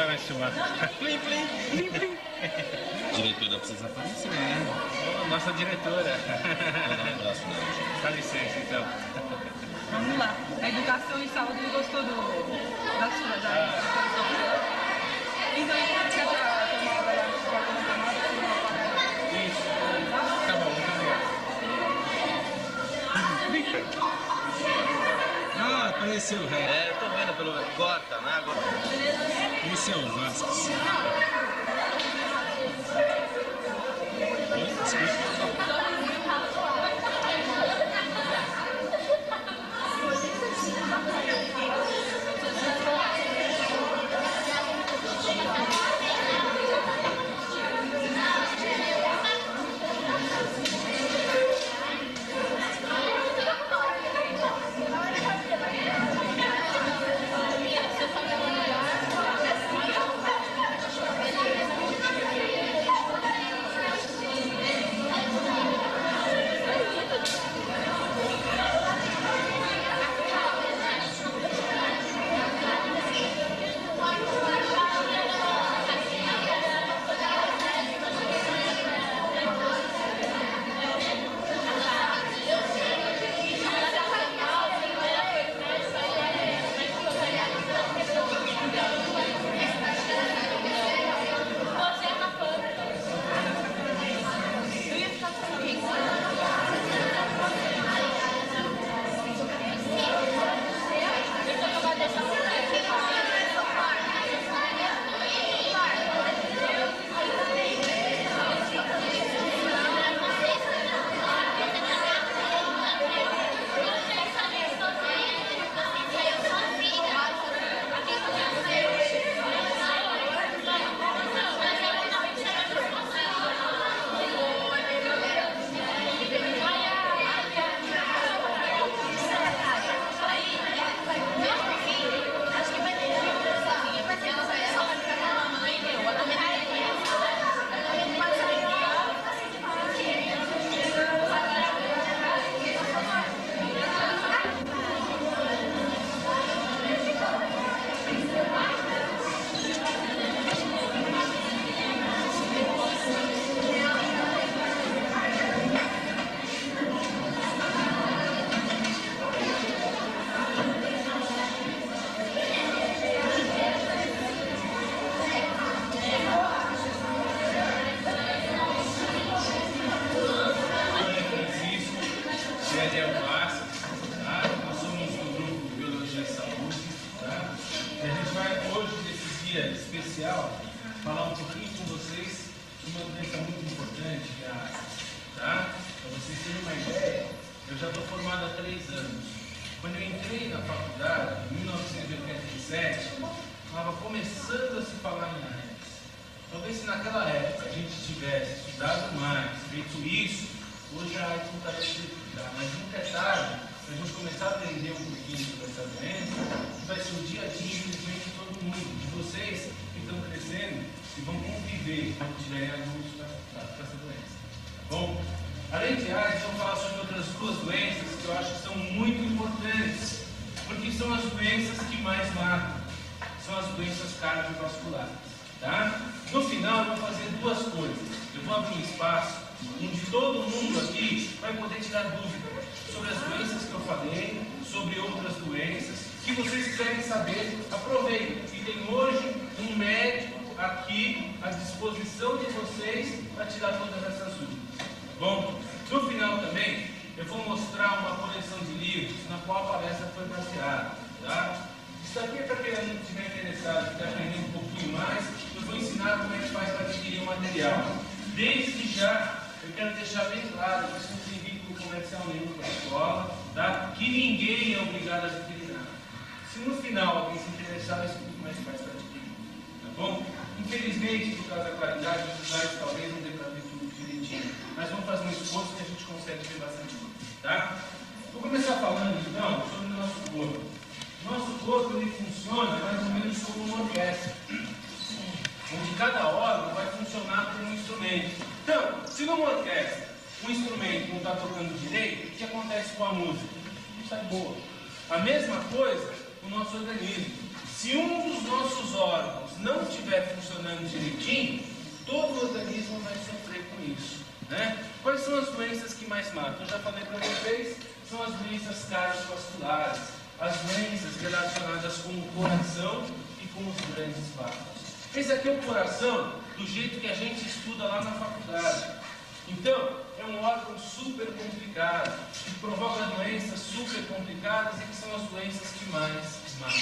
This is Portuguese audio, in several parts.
vai mais filmar. Plim, plim, plim, plim. Diretora precisa aparecer, né? Oh, nossa diretora. Vou dar um abraço nela. Dá licença, então. Vamos lá. A educação e saúde gostou da sua da então, quer tomar lá Isso. Tá bom, muito obrigado. Ah, apareceu o rei. É, eu tô vendo pelo... Gota, né? Gota. Esse é o Vasquez. Oi, desculpa. especial falar um pouquinho com vocês de uma doença muito importante, que é a asma, tá? Para vocês terem uma ideia, eu já estou formado há 3 anos. Quando eu entrei na faculdade, em 1987, estava começando a se falar em AIDS. Talvez se naquela época a gente tivesse estudado mais, feito isso, hoje a AIDS não estaria estudada, mas nunca é tarde para a gente começar a aprender um pouquinho sobre essa doença, que vai ser o dia a dia, infelizmente, de todo mundo, de vocês que estão crescendo e vão conviver quando tiverem adultos com essa doença. Tá bom? Além de AIDS, vamos falar sobre outras 2 doenças que eu acho que são muito importantes, porque são as doenças que mais matam, são as doenças cardiovasculares. Tá? No final, eu vou fazer 2 coisas. Eu vou abrir um espaço onde todo mundo aqui vai poder tirar dúvidas sobre as doenças que eu falei, sobre outras doenças, que vocês querem saber, aproveitem. E tem hoje um médico aqui à disposição de vocês para tirar todas essas dúvidas. Bom, no final também, eu vou mostrar uma coleção de livros na qual a palestra foi baseada. Tá? Isso aqui é para quem não estiver interessado, quiser aprender um pouquinho mais, eu vou ensinar como é que faz para adquirir o material. Desde já, eu quero deixar bem claro que isso não tem vínculo comercial nenhum com a escola, tá? Que ninguém é obrigado a adquirir nada. Se no final alguém se interessar, eu explico como é que faz para adquirir. Tá bom? Infelizmente, por causa da qualidade dos slides, talvez não dê para ver tudo direitinho. Mas vamos fazer um esforço que a gente consegue ver bastante coisa. Tá? Vou começar falando então sobre o nosso corpo. Nosso corpo ele funciona mais ou menos como uma orquestra, onde cada órgão vai funcionar como um instrumento. Então, se numa orquestra um instrumento não está tocando direito, o que acontece com a música? Não sai boa. A mesma coisa com o nosso organismo. Se um dos nossos órgãos não estiver estiver funcionando direitinho, todo o organismo vai sofrer com isso, né? Quais são as doenças que mais matam? Eu já falei para vocês, são as doenças cardiovasculares, as doenças relacionadas com o coração e com os grandes vasos. Esse aqui é o coração do jeito que a gente estuda lá na faculdade. Então, é um órgão super complicado, que provoca doenças super complicadas e que são as doenças que mais matam.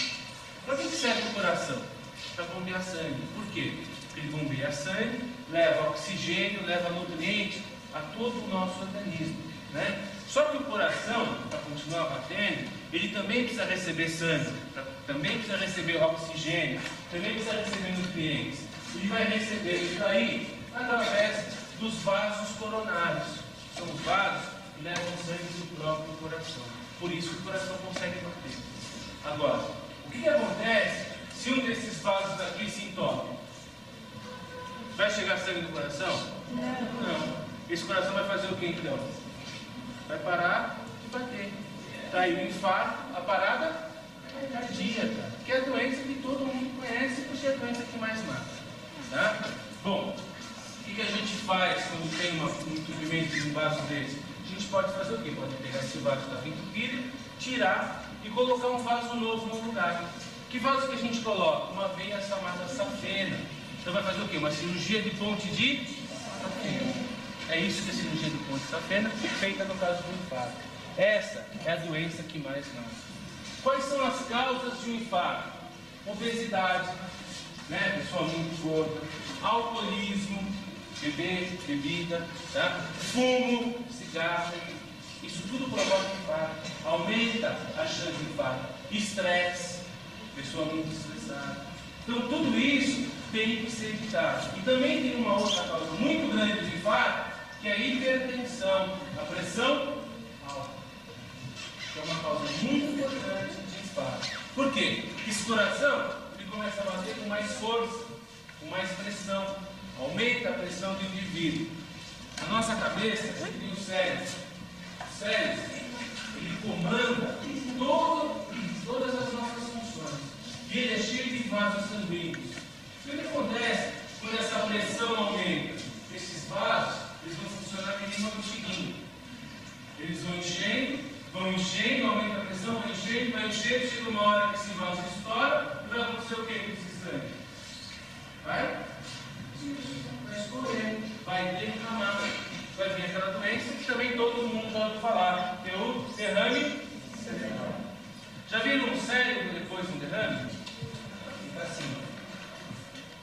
Para que serve o coração? Para bombear sangue. Por quê? Porque ele bombeia sangue, leva oxigênio, leva nutriente a todo o nosso organismo, né? Só que o coração, para continuar batendo, ele também precisa receber sangue, também precisa receber oxigênio, também precisa receber nutrientes. Ele vai receber isso daí através dos vasos coronários. São os vasos que levam sangue do próprio coração. Por isso que o coração consegue bater. Agora, o que acontece se um desses vasos aqui se entope? Vai chegar sangue no coração? Não. Esse coração vai fazer o que então? Vai parar de bater. Está aí o infarto, a parada cardíaca, que é a doença que todo mundo conhece, porque é a doença que mais mata. Tá? Bom, o que a gente faz quando tem um entupimento de um vaso desse? A gente pode fazer o quê? Pode pegar esse vaso que está entupido, tirar e colocar um vaso novo no lugar. Que vaso que a gente coloca? Uma veia chamada safena. Então vai fazer o quê? Uma cirurgia de ponte de safena. É isso que é a cirurgia de ponte de safena, feita no caso do infarto. Essa é a doença que mais mata. Quais são as causas de um infarto? Obesidade, né? Pessoa muito gorda, alcoolismo, bebida, tá? Fumo, cigarro, isso tudo provoca infarto, aumenta a chance de infarto. Estresse, pessoa muito estressada. Então tudo isso tem que ser evitado. E também tem uma outra causa muito grande de infarto, que é a hipertensão, a pressão alta. Que é uma causa muito importante de infarto. Por quê? Porque esse coração ele começa a bater com mais força, com mais pressão, aumenta a pressão do indivíduo. A nossa cabeça tem o cérebro. O cérebro, ele comanda todas as nossas funções. E ele é cheio de vasos sanguíneos. O que acontece quando essa pressão aumenta? Esses vasos, eles vão funcionar que nem uma bexiguinha. Eles vão enchendo, aumenta a pressão, vai enchendo, chega uma hora que esse vaso estoura, e vai acontecer o que com esse sangue? Vai escorrer, vai derramar. Vai vir aquela doença que também todo mundo já ouviu falar, que é o derrame cerebral. Já viram um cérebro depois de um derrame? Fica assim.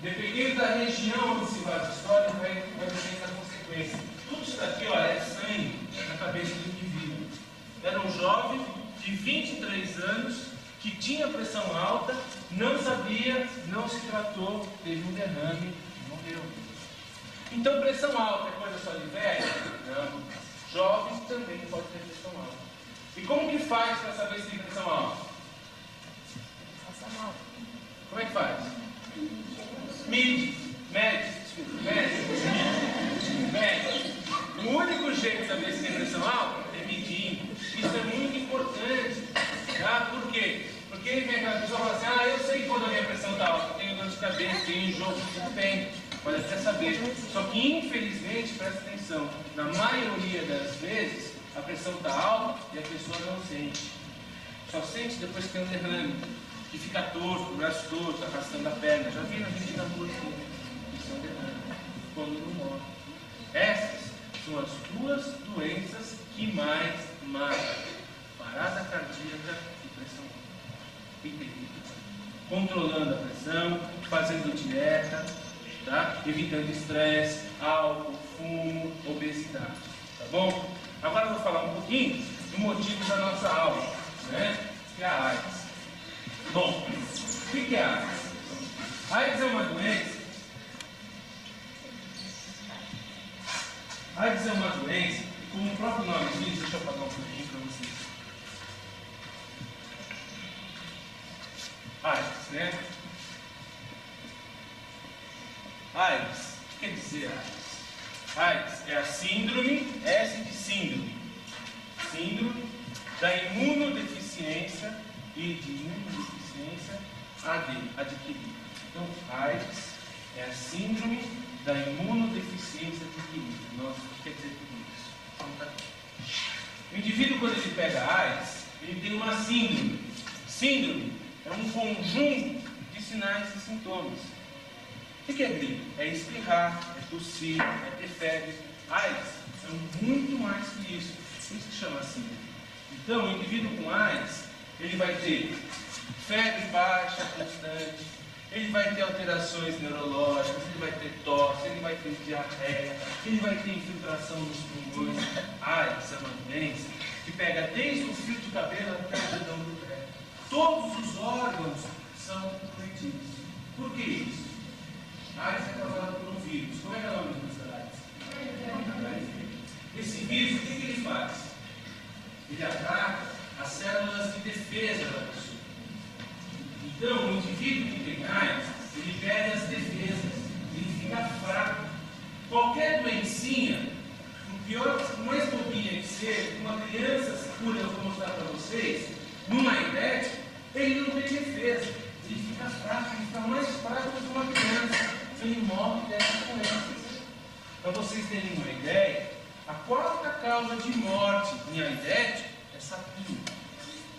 Dependendo da região onde esse vaso estoura, vai ter essa consequência. Tudo isso daqui, ó, é sangue na cabeça do indivíduo. Era um jovem de 23 anos que tinha pressão alta, não sabia, não se tratou, teve um derrame e morreu. Então, pressão alta é coisa só de velho? Não. Jovem também pode ter pressão alta. E como que faz para saber se tem pressão alta? Passa mal. Como é que faz? Mede. O único jeito de saber se tem pressão alta é medindo. Isso é muito importante. Tá? Por quê? Porque vem aquela pessoa e fala assim, eu sei quando a minha pressão está alta, tenho dor de cabeça, tenho enjoo, tudo bem. Pode até saber. Só que, infelizmente, presta atenção, na maioria das vezes, a pressão está alta e a pessoa não sente. Só sente depois que tem um derrame, que fica torto, o braço torto, arrastando a perna. Já viram a gente na rua assim? Isso é um derrame, quando não morre. Essas são as duas doenças que mais matam: parada cardíaca e pressão alta. Entendido? Controlando a pressão, fazendo dieta, tá? Evitando estresse, álcool, fumo, obesidade. Tá bom? Agora eu vou falar um pouquinho do motivo da nossa aula, né? Que é a AIDS. Bom, o que é a AIDS? A AIDS é uma doença. A AIDS é uma doença, como o próprio nome diz, deixa eu apagar um pouquinho para vocês. AIDS, né? AIDS, o que quer dizer AIDS? AIDS é a síndrome, S de síndrome. Síndrome da imunodeficiência e de imunodeficiência AD, adquirida. Então, AIDS É a síndrome da imunodeficiência adquirida. Nossa, o que quer dizer tudo isso? Então, tá aqui. O indivíduo, quando ele pega AIDS, ele tem uma síndrome. Síndrome é um conjunto de sinais e sintomas. O que é gripe? É espirrar, é tossir, é ter febre. AIDS é muito mais que isso. Por isso que chama síndrome. Então, o indivíduo com AIDS, ele vai ter febre baixa constante, ele vai ter alterações neurológicas, ele vai ter tosse, ele vai ter diarreia, ele vai ter infiltração nos pulmões. AIDS é uma doença que pega desde o fio de cabelo até o dedão do pé. Todos os órgãos são cometidos. Por que isso? AIDS é causada por um vírus. Como é que é o nome dessa AIDS? Esse vírus, o que ele faz? Ele ataca as células de defesa da pessoa. Então, o indivíduo que tem AIDS, ele perde as defesas, ele fica fraco. Qualquer doencinha, por pior, por mais bobinha que seja, uma criança se cura, eu vou mostrar para vocês, numa idade, ele não tem defesa, ele fica fraco, ele fica mais fraco do que uma criança, ele morre dessas doenças. Para vocês terem uma ideia, a quarta causa de morte em AIDS é sapinho.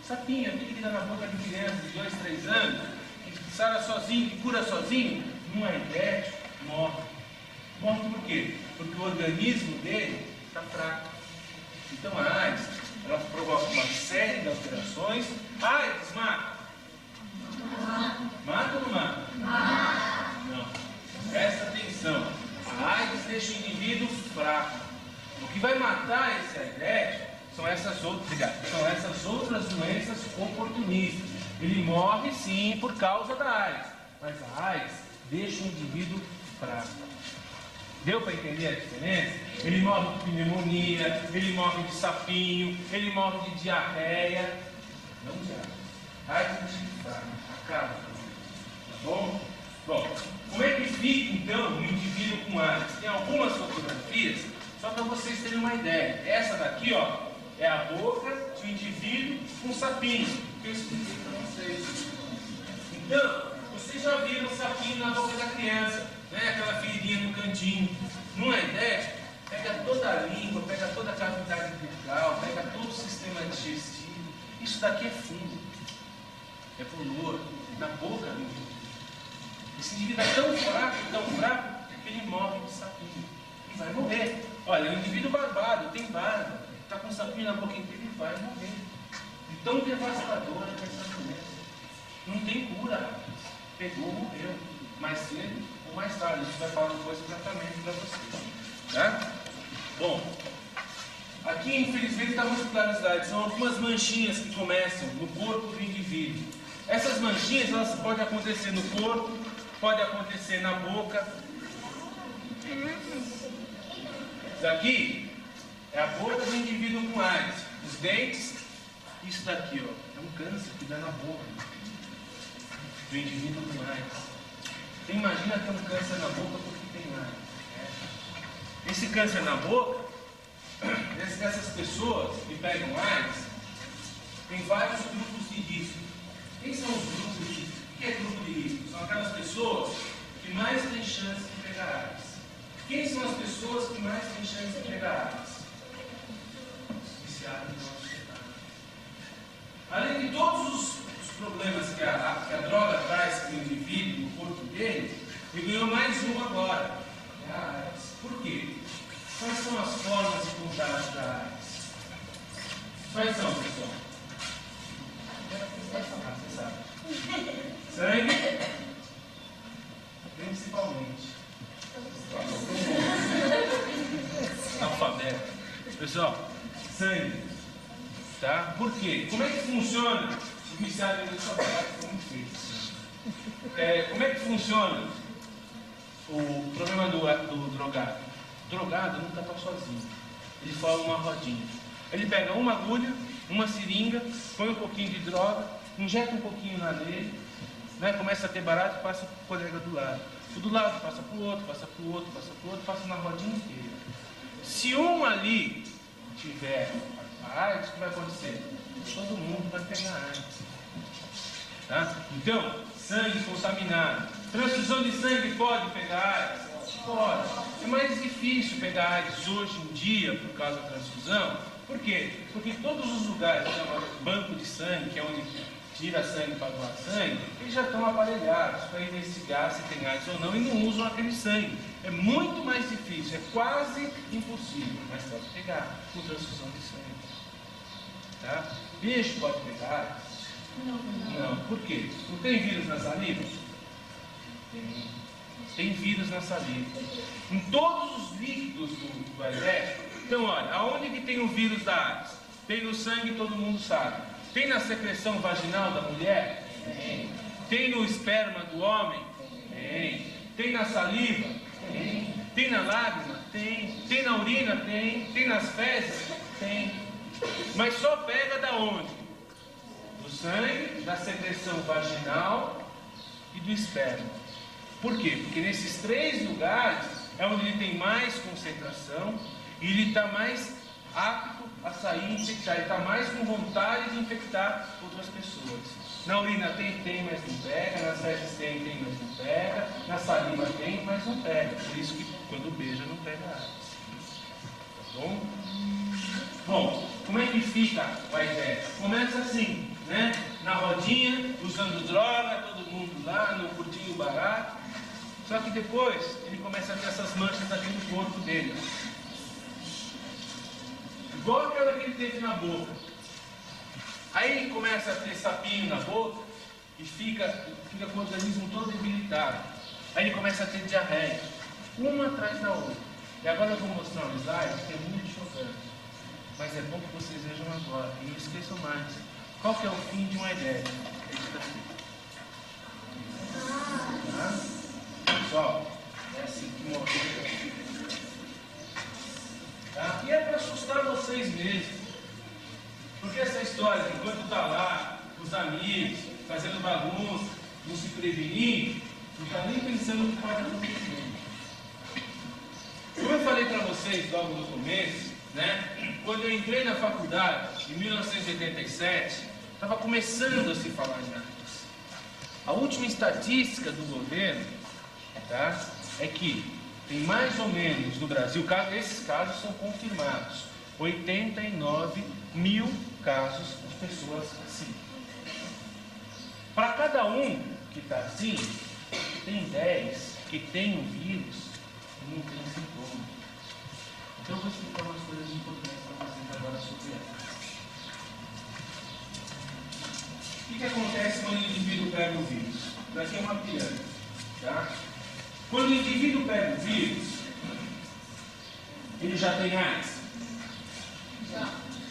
Sapinho, aquele que dá na boca de criança de 2, 3 anos, que sara sozinho, que cura sozinho, num AIDS, morre. Morre por quê? Porque o organismo dele está fraco. Então a AIDS, ela provoca uma série de alterações. AIDS mata? Mata ou não mata? Não. Presta atenção. A AIDS deixa o indivíduo fraco. O que vai matar esse AIDS são essas outras doenças oportunistas. Ele morre sim por causa da AIDS, mas a AIDS deixa o indivíduo fraco. Deu para entender a diferença? Ele morre de pneumonia, ele morre de sapinho, ele morre de diarreia. Não diarreia. AIDS deixa ele fraco, acaba. Tá bom? Bom, como é que fica então o indivíduo com AIDS? Tem algumas fotografias, só para vocês terem uma ideia. Essa daqui, ó, é a boca de um indivíduo com sapinho, que eu expliquei para vocês. Então, vocês já viram o sapinho na boca da criança, né? Aquela feridinha no cantinho. Numa ideia, pega toda a língua, pega toda a cavidade bucal, pega todo o sistema digestivo. Isso daqui é fungo, é bolor, na boca do indivíduo. Esse indivíduo é tão fraco, que ele morre de sapinho. E vai morrer. Olha, é um indivíduo barbado, tem barba, está com sapinho na boca inteira e vai morrer. De tão devastadora que essa doença. Não tem cura. Pegou, morreu. Mais cedo ou mais tarde. A gente vai falar depois do tratamento para vocês. Tá? Bom, aqui infelizmente está muito claridade. São algumas manchinhas que começam no corpo do indivíduo. Essas manchinhas elas podem acontecer no corpo, pode acontecer na boca. Isso daqui é a boca do indivíduo com AIDS. Os dentes, isso daqui, ó, é um câncer que dá na boca do indivíduo com AIDS. Você imagina ter um câncer na boca porque tem AIDS. Esse câncer na boca, dessas pessoas que pegam AIDS, tem vários grupos de risco. Quem são os grupos de risco? O que é grupo de risco? São aquelas pessoas que mais têm chance de pegar AIDS. Quem são as pessoas que mais têm chance de pegar AIDS? Os viciados em drogas. Além de todos os problemas que a droga traz para o indivíduo, no corpo dele, ele ganhou mais um agora. É a AIDS. Por quê? Quais são as formas de contágio da AIDS? Quais são, pessoal? Você sabe. Sangue, principalmente. Alfabeto. Pessoal, sangue. Tá? Por quê? Como é que funciona o viciado em como é que funciona o problema do drogado? O drogado nunca está sozinho. Ele forma uma rodinha. Ele pega uma agulha, uma seringa, põe um pouquinho de droga, injeta um pouquinho na dele, né? Começa a ter barato e passa para o colega do lado. O do lado passa para o outro, passa para o outro, passa para o outro, passa na rodinha inteira. Se um ali tiver a AIDS, o que vai acontecer? Todo mundo vai pegar AIDS. Tá? Então, sangue contaminado, Transfusão de sangue pode pegar AIDS? Pode. É mais difícil pegar AIDS hoje em dia por causa da transfusão. Por quê? Porque todos os lugares que chamam banco de sangue, que é onde tira sangue para doar sangue, eles já estão aparelhados para investigar se tem AIDS ou não e não usam aquele sangue. É muito mais difícil, é quase impossível, mas pode pegar com transfusão de sangue. Tá? Peixe pode pegar AIDS? Não. Por quê? Não tem vírus na saliva? Tem vírus na saliva. Em todos os líquidos do exército. Então, olha, aonde que tem o vírus da AIDS? Tem no sangue, todo mundo sabe. Tem na secreção vaginal da mulher? Tem. Tem no esperma do homem? Tem. Tem na saliva? Tem. Tem na lágrima? Tem. Tem na urina? Tem. Tem nas fezes? Tem. Mas só pega da onde? Do sangue, da secreção vaginal e do esperma. Por quê? Porque nesses 3 lugares é onde ele tem mais concentração e ele está mais apto a sair e infectar. Ele está mais com vontade de infectar outras pessoas. Na urina tem, mas não pega. Nas fezes tem, mas não pega. Na saliva tem, mas não pega. Por isso que quando beija não pega AIDS. Tá bom? Bom, como é que fica o AIDS? Começa assim, né? Na rodinha, usando droga, todo mundo lá, no curtinho barato. Só que depois ele começa a ter essas manchas aqui no corpo dele. Igual aquela que ele teve na boca. Aí ele começa a ter sapinho na boca e fica com o organismo todo debilitado. Aí ele começa a ter diarreia, uma atrás da outra. E agora eu vou mostrar um slide que é muito chocante. Mas é bom que vocês vejam agora e não esqueçam mais. Qual que é o fim de uma ideia? É isso daqui. Tá? Pessoal, é assim que morre. Tá? E é para assustar vocês mesmo. Porque essa história de enquanto está lá, com os amigos, fazendo bagunça, não se prevenir, não está nem pensando no que pode acontecer. Como eu falei para vocês logo no começo, né? Quando eu entrei na faculdade, em 1987, estava começando a se falar em AIDS. A última estatística do governo, tá, é que tem mais ou menos no Brasil, esses casos são confirmados, 89 mil casos de pessoas assim. Para cada um que está assim, tem 10 que tem o vírus e não tem sintomas. Então eu vou explicar umas coisas importantes para vocês agora sobre elas. O que acontece quando o indivíduo pega o vírus? Daqui é uma pirâmide, tá? Quando o indivíduo pega o vírus, ele já tem AIDS?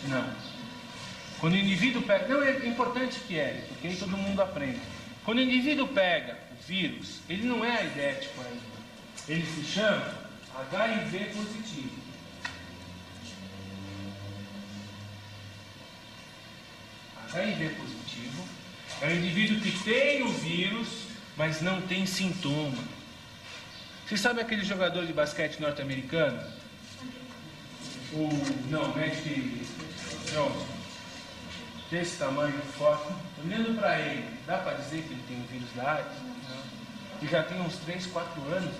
Não. Quando o indivíduo pega... Não, é importante que é, porque aí todo mundo aprende. Quando o indivíduo pega o vírus, ele não é aidético ainda. Ele se chama HIV positivo. HIV positivo é um indivíduo que tem o vírus, mas não tem sintoma. Você sabe aquele jogador de basquete norte-americano? Não é que... Não. Desse tamanho, forte. Olhando para ele, dá para dizer que ele tem o vírus da AIDS? Não. E já tem uns 3, 4 anos.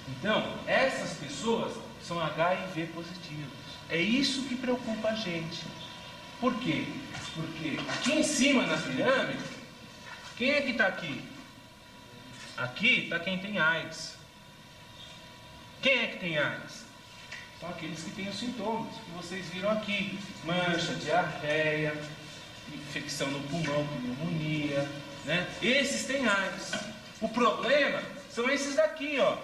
Então, essas pessoas são HIV positivos. É isso que preocupa a gente. Por quê? Porque aqui em cima na pirâmide, quem é que está aqui? Aqui está quem tem AIDS. Quem é que tem AIDS? São aqueles que têm os sintomas que vocês viram aqui: mancha, diarreia, infecção no pulmão, pneumonia, né? Esses têm AIDS. O problema são esses daqui, ó,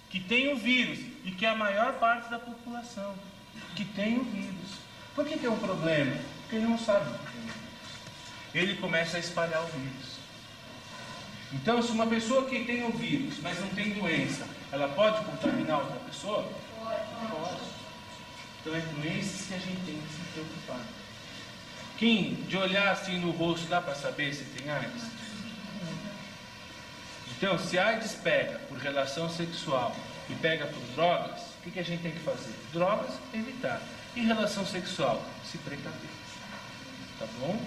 que têm o vírus e que é a maior parte da população que tem o vírus. Por que é um problema? Porque ele não sabe o que tem o vírus. Ele começa a espalhar o vírus. Então, se uma pessoa que tem o vírus, mas não tem doença, ela pode contaminar outra pessoa? Pode. Então é com esses que a gente tem que se preocupar. Quem de olhar assim no rosto dá para saber se tem AIDS? Então, se AIDS pega por relação sexual e pega por drogas, o que a gente tem que fazer? Drogas, evitar. E relação sexual, se precaver. Tá bom?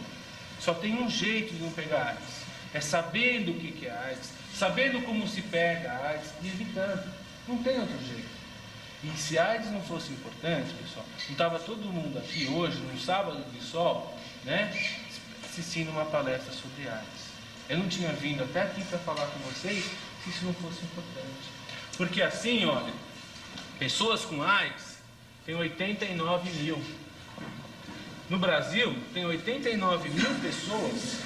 Só tem um jeito de não pegar AIDS. é sabendo o que é AIDS, sabendo como se pega a AIDS e evitando. Não tem outro jeito. E se a AIDS não fosse importante, pessoal, não estava todo mundo aqui hoje, num sábado de sol, né, assistindo uma palestra sobre AIDS. Eu não tinha vindo até aqui para falar com vocês se isso não fosse importante. Porque assim, olha, pessoas com AIDS tem 89 mil. No Brasil, tem 89 mil pessoas,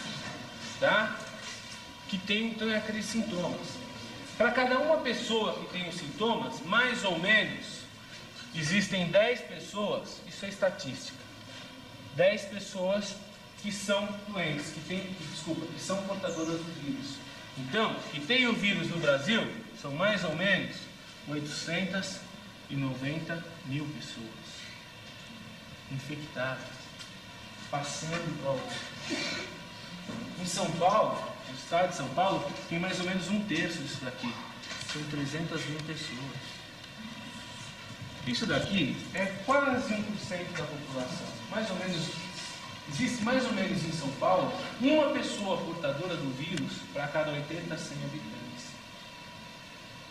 tá, que tem aqueles sintomas. Para cada uma pessoa que tem os sintomas, mais ou menos, existem 10 pessoas, isso é estatística, 10 pessoas que são doentes, que são portadoras do vírus. Então, que tem o vírus no Brasil, são mais ou menos 890 mil pessoas infectadas, passando para o outro. Em São Paulo, no estado de São Paulo, tem mais ou menos 1/3 disso daqui. São 300 mil pessoas. Isso daqui é quase 1% da população. Mais ou menos, existe mais ou menos em São Paulo uma pessoa portadora do vírus para cada 80 a 100 habitantes.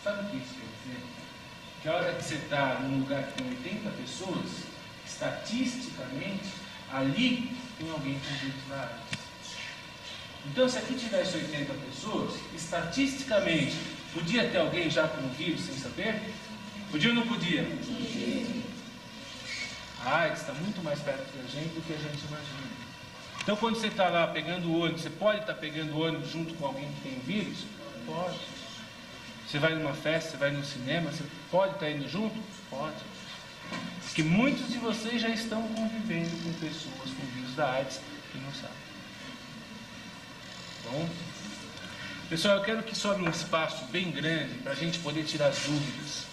Sabe o que isso quer dizer? Que a hora que você está num lugar que tem 80 pessoas, estatisticamente, ali tem alguém com vírus da AIDS. Então, se aqui tivesse 80 pessoas, estatisticamente, podia ter alguém já com o vírus sem saber? Podia ou não podia? A AIDS está muito mais perto da gente do que a gente imagina. Então, quando você está lá pegando o ônibus, você pode estar pegando o ônibus junto com alguém que tem vírus? Pode. Você vai numa festa, você vai no cinema, você pode estar indo junto? Pode. Porque muitos de vocês já estão convivendo com pessoas com vírus da AIDS e não sabem. Bom, pessoal, eu quero que sobre um espaço bem grande para a gente poder tirar as dúvidas.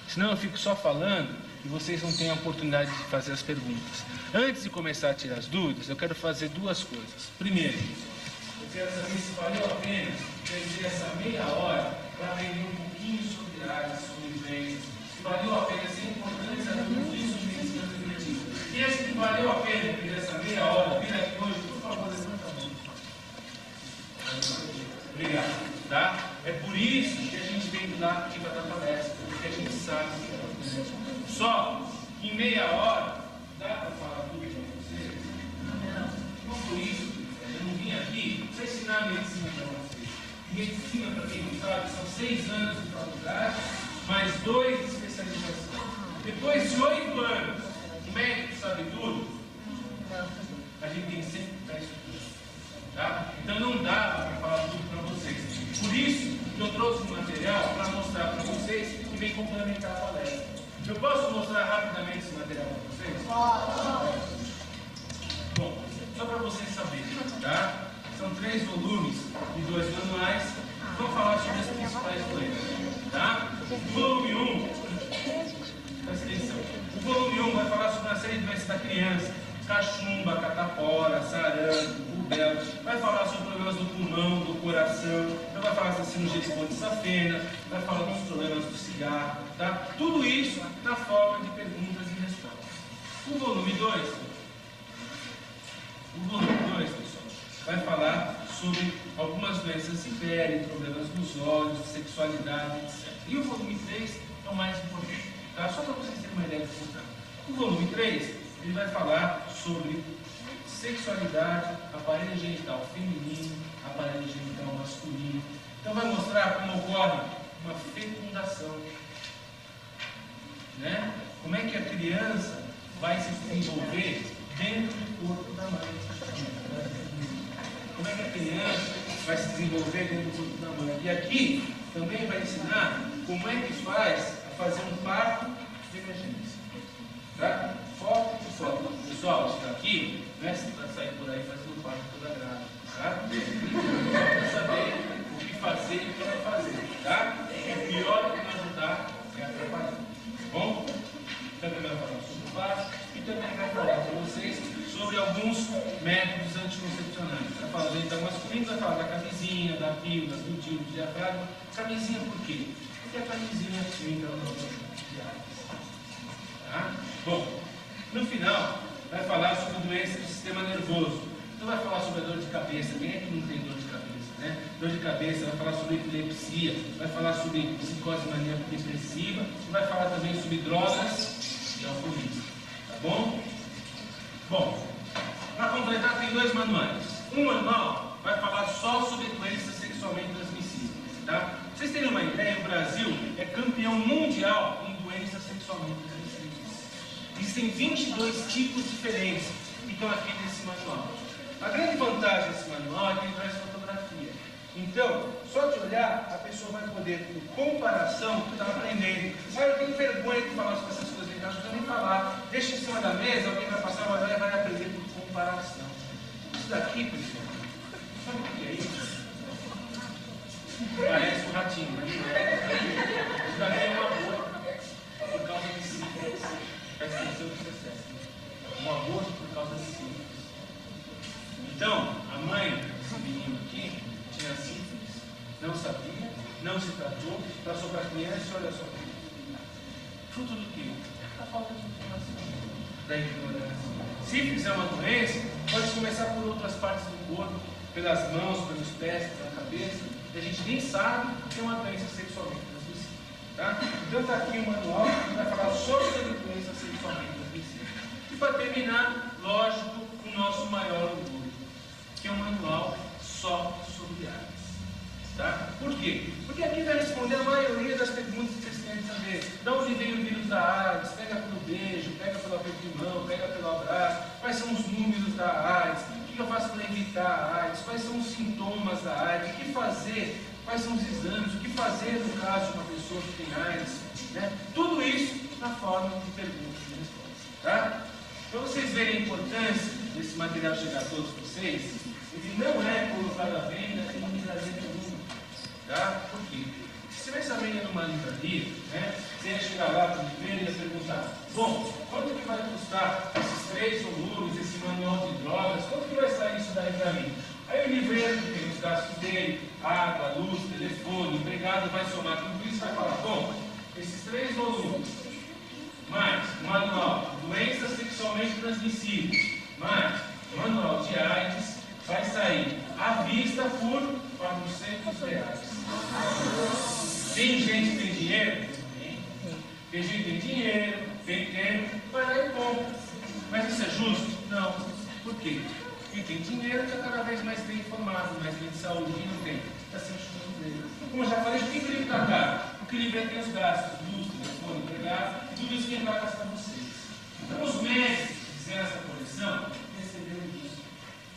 Senão eu fico só falando e vocês não têm a oportunidade de fazer as perguntas. Antes de começar a tirar as dúvidas, eu quero fazer duas coisas. Primeiro, eu quero saber se valeu a pena perder essa meia hora para aprender um pouquinho sobre AIDS, sobre doenças. Se valeu a pena, se é importante saber tudo isso sobre medicina preventiva. E esse que valeu a pena perder essa meia hora, vir aqui hoje, por favor, levanta a mão. Obrigado, tá? É por isso que a gente vem lá aqui para dar palestra, porque a gente sabe que é importante. Só em meia hora, dá para falar tudo para vocês? Não por isso, eu não vim aqui para ensinar medicina para vocês. Medicina, para quem não sabe, são 6 anos de faculdade, mais 2 de especialização. Depois de 8 anos, o médico sabe tudo? A gente tem sempre que estar estudando. Tá? Então não dá para falar tudo para vocês. Por isso que eu trouxe um material para mostrar para vocês que vem complementar a palestra. Eu posso mostrar rapidamente esse material para vocês? Bom, só para vocês saberem, tá? São 3 volumes e 2 manuais que vão falar sobre as principais doenças, tá? O volume 1, presta atenção. O volume 1 vai falar sobre uma série de doenças da criança: cachumba, catapora, sarampo, rubéola. Vai falar sobre problemas do pulmão, do coração. Então vai falar da cirurgia de ponte safena, vai falar dos problemas do cigarro, tá? Tudo isso na forma de perguntas e respostas. O volume 2, pessoal, vai falar sobre algumas doenças de pele, problemas dos olhos, sexualidade, etc. E o volume 3 é o mais importante, tá? Só para vocês terem uma ideia do contato. O volume 3, ele vai falar sobre sexualidade, aparelho genital feminino, aparelho genital masculino. Então vai mostrar como ocorre uma fecundação, né? Como é que a criança vai se desenvolver dentro do corpo da mãe. Como é que a criança vai se desenvolver dentro do corpo da mãe. E aqui também vai ensinar como é que faz a fazer um parto de emergência. Tá? Foco e foco. Pessoal, isso daqui não é para sair por aí fazendo parte toda grávida, tá? Só para saber o que fazer e o que não fazer, tá? O pior que não ajudar é atrapalhar, tá bom? Também vai falar sobre o parto e também vai falar para vocês sobre alguns métodos anticoncepcionais. Vai falar do genital masculino, vai falar da camisinha, da pílula, do DIU, do diafragma. Camisinha por quê? Porque a camisinha entra no nosso diário. Tá? Bom, no final, vai falar sobre doenças do sistema nervoso. Então vai falar sobre a dor de cabeça. Quem é que não tem dor de cabeça? né? Dor de cabeça, vai falar sobre epilepsia, vai falar sobre psicose maníaca depressiva e vai falar também sobre drogas e alcoolismo, tá bom? Bom, para completar tem 2 manuais. Um manual vai falar só sobre doenças sexualmente transmissíveis, tá? Pra vocês terem uma ideia, o Brasil é campeão mundial em doenças sexualmente transmissíveis. Existem 22 tipos diferentes que estão aqui nesse manual. A grande vantagem desse manual é que ele traz fotografia. Então, só de olhar, a pessoa vai poder, por comparação, estar aprendendo. Ah, eu tenho vergonha de falar sobre essas coisas, então eu nem falar. Deixa em cima da mesa, alguém vai passar, vai olhar e vai aprender por comparação. Isso daqui, pessoal, sabe o que é isso? Parece um ratinho, mas não é. Isso daqui é uma boa por causa de sífilis. Presta atenção no processo. Um aborto por causa de sífilis. Então, a mãe desse menino aqui tinha sífilis, não sabia, não se tratou, passou para a criança e olha só. Fruto do quê? Da falta de informação, da ignorância. Sífilis é uma doença, pode começar por outras partes do corpo, pelas mãos, pelos pés, pela cabeça, e a gente nem sabe que é uma doença sexualmente transmissível. Tá? Então está aqui o manual que vai falar só sobre doenças sexualmente transmissíveis. E para terminar, lógico, o nosso maior orgulho, que é um manual só sobre AIDS. Tá? Por quê? Porque aqui vai responder a maioria das perguntas que vocês querem saber. De onde vem o vírus da AIDS? Pega pelo beijo, pega pelo aperto de mão, pega pelo abraço. Quais são os números da AIDS? O que eu faço para evitar a AIDS? Quais são os sintomas da AIDS? O que fazer? Quais são os exames? O que fazer no caso de uma pessoa que tem AIDS? Né? Tudo isso na forma de perguntas e respostas. Tá? Para vocês verem a importância desse material chegar a todos vocês, ele não é colocado à venda em livraria nenhuma. Tá? Por quê? Se você vai vender numa livraria, né, você ia chegar lá primeiro e ia perguntar: bom, quanto que vai custar esses 3 volumes, esse manual de drogas? Quanto que vai sair isso daí para mim? Aí o livreiro tem os gastos dele, água, luz, telefone, empregado, vai somar tudo isso e vai falar: bom, esses 3 volumes, mais manual de doenças sexualmente transmissíveis, mais manual de AIDS, vai sair à vista por R$400. Tem gente que tem dinheiro? Tem gente que tem dinheiro, tem tempo, vai lá e compra. Mas isso é justo? Não. Por quê? Quem tem dinheiro está cada vez mais bem informado, mais bem de saúde. Quem não tem, está sendo chumbado dele. Como eu já falei, por que o livro está caro? Porque o livro tem os gastos, luz, telefone, empregado, tudo isso quem vai gastar vocês. Então os médicos que fizeram essa coleção receberam isso.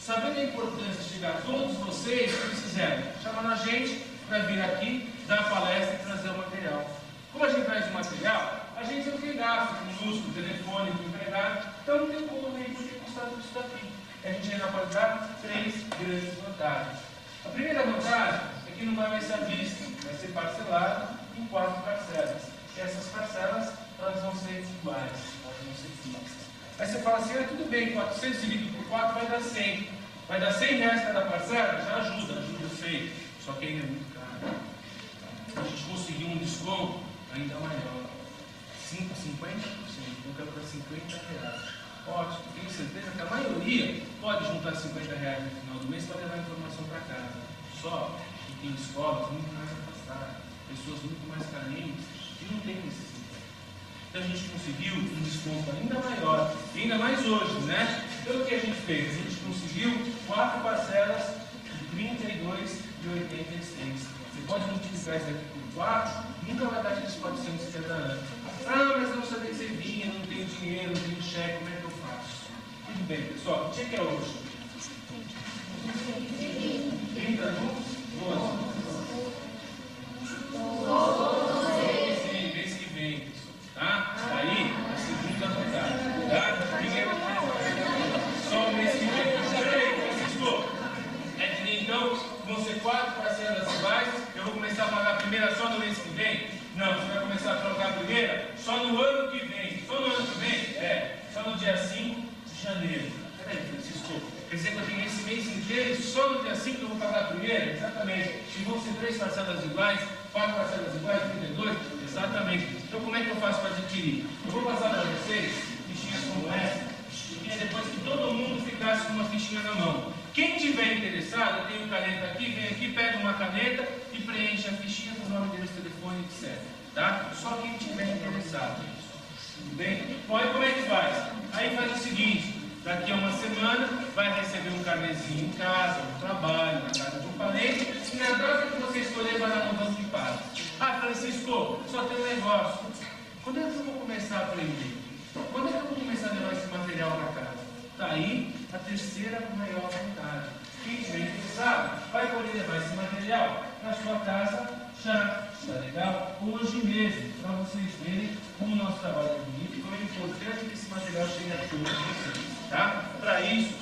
Sabendo a importância de chegar a todos vocês, o que eles fizeram? Chamaram a gente para vir aqui, dar a palestra e trazer o material. Como a gente traz o material, a gente não tem gasto com luz, com telefone, com empregado, então não tem como nem por que custar tudo isso daqui. A gente ainda pode dar 3 grandes vantagens. A primeira vantagem é que não vai mais ser à vista, vai ser parcelado em 4 parcelas. E essas parcelas, elas vão ser iguais, elas vão ser fixas. Aí você fala assim: tudo bem, 400 dividido por 4 vai dar 100. Vai dar R$100 cada parcela? Já ajuda, eu sei. Só que ainda é muito caro. A gente conseguiu um desconto ainda maior. 50%. Eu quero para R$50. Ótimo, tenho certeza que a maioria pode juntar R$50 no final do mês para levar a informação para casa. Só que tem escolas muito mais afastadas, pessoas muito mais carentes que não têm necessidade. Então a gente conseguiu um desconto ainda maior, e ainda mais hoje, né? Então o que a gente fez? A gente conseguiu 4 parcelas de R$32,86. Você pode multiplicar isso aqui por 4, nunca vai dar aqueles 470 anos. Ah, mas eu não sabia que você vinha, não tenho dinheiro, não tenho cheque, como é que eu faço? Tudo bem, pessoal, que dia que é hoje? 30 juntos? 12. Sim, mês que vem, pessoal, tá? Aí, a segunda metade, tá? Primeiro, só o mês que vem. Peraí, Francisco, então vão ser 4 parcelas iguais, eu vou começar a pagar a primeira só no mês que vem? Não, você vai começar a pagar a primeira só no ano que vem. Só no ano que vem? Só no dia 5 de janeiro. Peraí, Francisco, quer dizer que eu tenho esse mês inteiro e só no dia 5 que eu vou pagar a primeira? Exatamente. E vão ser 3 parcelas iguais, 4 parcelas iguais, 32? Exatamente. Então como é que eu faço para adquirir? Eu vou passar para vocês fichinhas como essa, e depois que todo mundo ficasse com uma fichinha na mão. Quem tiver interessado, eu tenho caneta aqui, vem aqui, pega uma caneta e preenche a fichinha com o nome deles, telefone, etc. Tá? Só quem tiver interessado. Tudo bem? Bom, aí como é que faz? Aí faz o seguinte, daqui a uma semana vai receber um carnezinho em casa, no trabalho, na casa de um parente, e na data que você escolher vai lá no banco de paga. Ah, Francisco, só tem um negócio. Quando é que eu vou começar a aprender? Quando é que eu vou começar a levar esse material para casa? Está aí a terceira maior vontade. Quem estiver interessado, vai poder levar esse material na sua casa já. Tá legal? Hoje mesmo, para vocês verem como o nosso trabalho é bonito e como é importante que esse material chegue a todos vocês. Tá? Para isso,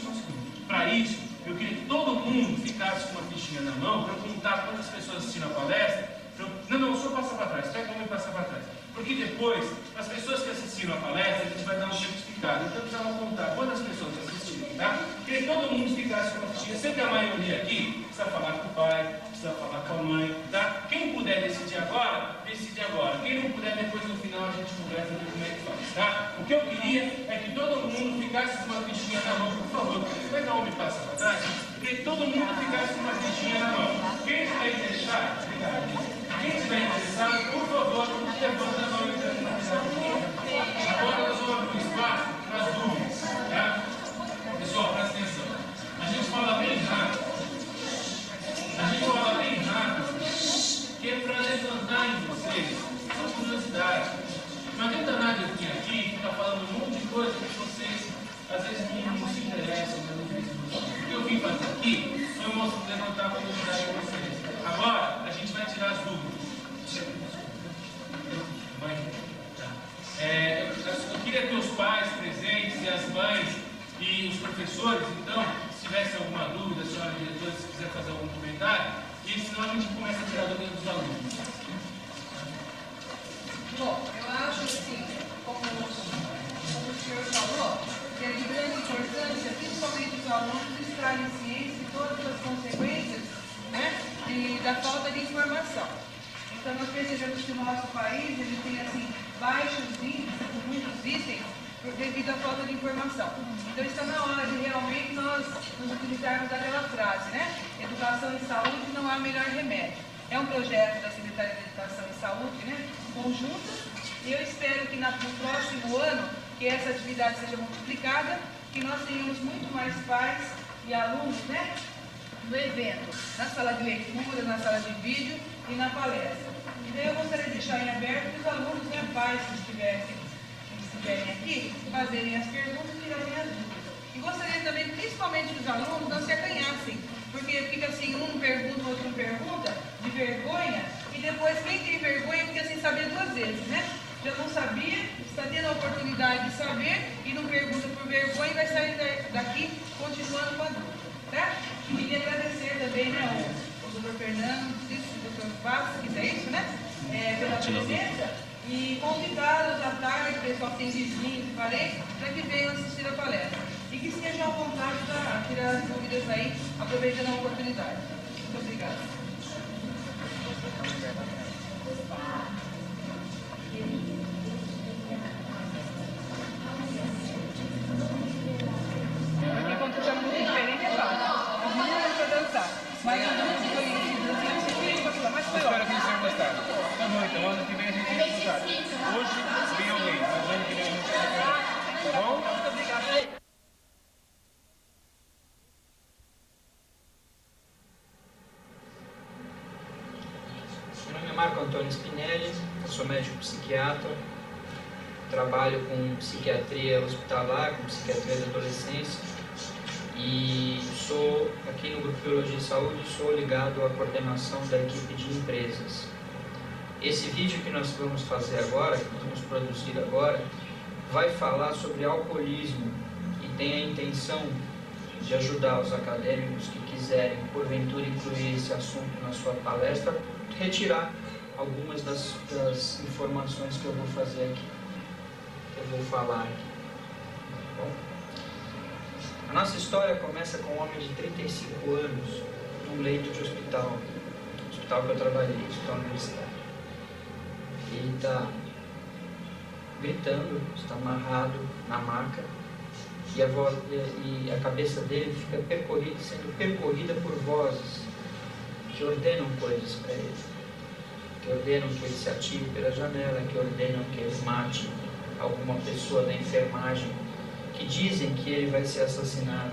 eu queria que todo mundo ficasse com uma fichinha na mão para eu contar quantas pessoas assistiram a palestra. Não, só passa para trás. Pega uma e passa para trás. Porque depois, as pessoas que assistiram a palestra, a gente vai dar um certificado. Então, precisava contar quantas pessoas assistiram, tá? Queria que todo mundo ficasse com a fichinha. Sempre a maioria aqui precisa falar com o pai, precisa falar com a mãe, tá? Quem puder decidir agora, decide agora. Quem não puder, depois no final a gente conversa como é que faz, tá? O que eu queria é que todo mundo ficasse com uma fichinha na mão, por favor. Pega uma e passa para trás. Que todo mundo ficasse com uma fichinha na mão. Quem estiver interessado, obrigado. Quem estiver interessado, por favor, levanta a mão e agora nós vamos abrir espaço para as dúvidas, tá? Pessoal, presta atenção. A gente fala bem rápido. Que é para levantar em vocês a curiosidade. Não adianta nada eu vir aqui ficar falando um monte de coisa que vocês às vezes não se interessam. O que eu vim fazer aqui foi levantar a curiosidade de vocês. Agora, a gente vai tirar as dúvidas. Eu queria ter os pais presentes e as mães e os professores, então, se tivesse alguma dúvida, a senhora diretora, se quiser fazer algum comentário, e senão a gente começa a tirar dúvidas dos alunos. Bom, eu acho assim, como o senhor falou, que é de grande importância, principalmente os alunos, estarem cientes de todas as consequências, né, da falta de informação. Então, nós percebemos que o nosso país ele tem assim, baixos índices, muitos itens, devido à falta de informação. Então, está na hora de realmente nós nos utilizarmos daquela frase, né? Educação e saúde não há melhor remédio. É um projeto da Secretaria de Educação e Saúde, né? Conjunto. E eu espero que no próximo ano, que essa atividade seja multiplicada, que nós tenhamos muito mais pais e alunos, né? No evento, na sala de leitura, na sala de vídeo e na palestra. Então, eu gostaria de deixar em aberto que os alunos e os pais que estiverem aqui, fazerem as perguntas e tirarem as dúvidas. E gostaria também, principalmente que os alunos não se acanhassem, porque fica assim, um pergunta, o outro não pergunta, de vergonha, e depois quem tem vergonha fica sem saber duas vezes, né? Já não sabia, está tendo a oportunidade de saber, e não pergunta por vergonha e vai sair daqui continuando com a dúvida, tá? E queria agradecer também, né, o doutor Fernando, o doutor Vasquez, é isso, né? Pela presença. E convidá-los à tarde, o pessoal que tem vizinhos e parentes, para que venham assistir a palestra. E que estejam à vontade para tirar as dúvidas aí, aproveitando a oportunidade. Muito obrigada. Porque quando você chama muito diferente, é fácil. As meninas para dançar. Mas o grupo foi mas foi Espero que eles tenham gostado. Tá bom, então ano que vem a gente tem dificuldade. Hoje vem alguém, mas ano que vem a gente vai. Tá bom? Muito obrigada. Meu nome é Marco Antônio Spinelli, eu sou médico psiquiatra, trabalho com psiquiatria hospitalar, com psiquiatria da adolescência e sou, aqui no Grupo Biologia e Saúde, sou ligado à coordenação da equipe de empresas. Esse vídeo que nós vamos fazer agora, que nós vamos produzir agora, vai falar sobre alcoolismo e tem a intenção de ajudar os acadêmicos que quiserem, porventura, incluir esse assunto na sua palestra, retirar algumas das informações que eu vou fazer aqui, que eu vou falar aqui. Bom, a nossa história começa com um homem de 35 anos, num leito de hospital que eu trabalhei, hospital universitário. Ele está gritando, está amarrado na maca, e a cabeça dele fica sendo percorrida por vozes que ordenam coisas para ele, que ordenam que ele se atire pela janela, que ordenam que ele mate alguma pessoa da enfermagem, que dizem que ele vai ser assassinado.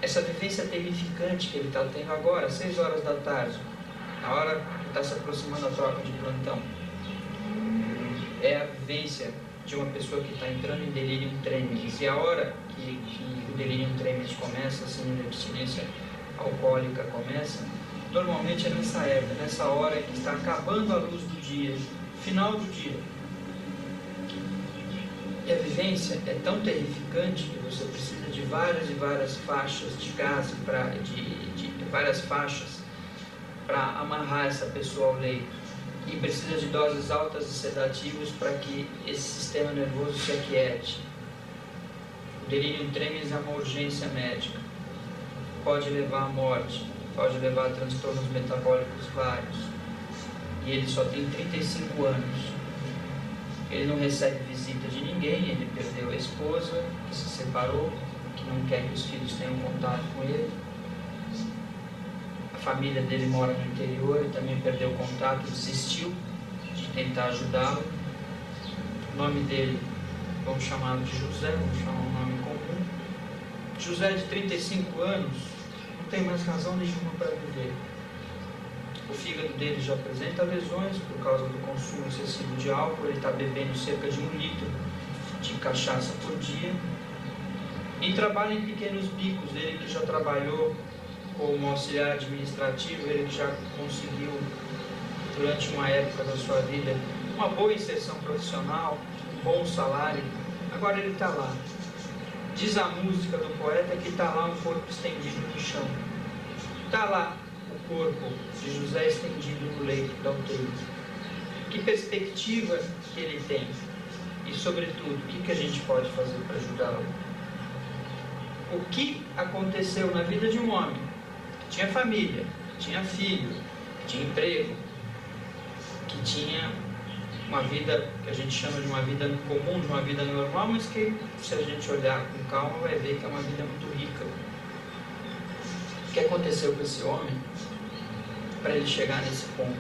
Essa vivência terrificante que ele está tendo agora, 6 horas da tarde, na hora que está se aproximando a troca de plantão, é a vivência de uma pessoa que está entrando em delirium tremens. E a hora que o delirium tremens começa, assim, a abstinência alcoólica começa, normalmente é nessa época, nessa hora que está acabando a luz do dia, final do dia. E a vivência é tão terrificante que você precisa de várias e várias faixas de gás, várias faixas para amarrar essa pessoa ao leito. E precisa de doses altas de sedativos para que esse sistema nervoso se aquiete. O delirium tremens é uma urgência médica. Pode levar à morte, pode levar a transtornos metabólicos vários. E ele só tem 35 anos. Ele não recebe visita de ninguém, ele perdeu a esposa, que se separou, que não quer que os filhos tenham contato com ele. A família dele mora no interior e também perdeu contato, desistiu de tentar ajudá-lo. O nome dele, vamos chamá-lo de José, vamos chamar um nome comum. José, de 35 anos, não tem mais razão nenhuma para viver. O fígado dele já apresenta lesões por causa do consumo excessivo de álcool. Ele está bebendo cerca de 1 litro de cachaça por dia. E trabalha em pequenos bicos. Ele que já trabalhou como auxiliar administrativo, ele que já conseguiu, durante uma época da sua vida, uma boa inserção profissional, um bom salário. Agora ele está lá. Diz a música do poeta que está lá um corpo estendido no chão. Está lá o corpo de José estendido no leito da UTI. Que perspectiva que ele tem? E, sobretudo, o que a gente pode fazer para ajudá-lo? O que aconteceu na vida de um homem que tinha família, que tinha filho, que tinha emprego, que tinha uma vida que a gente chama de uma vida comum, de uma vida normal, mas que, se a gente olhar com calma, vai ver que é uma vida muito rica. O que aconteceu com esse homem para ele chegar nesse ponto?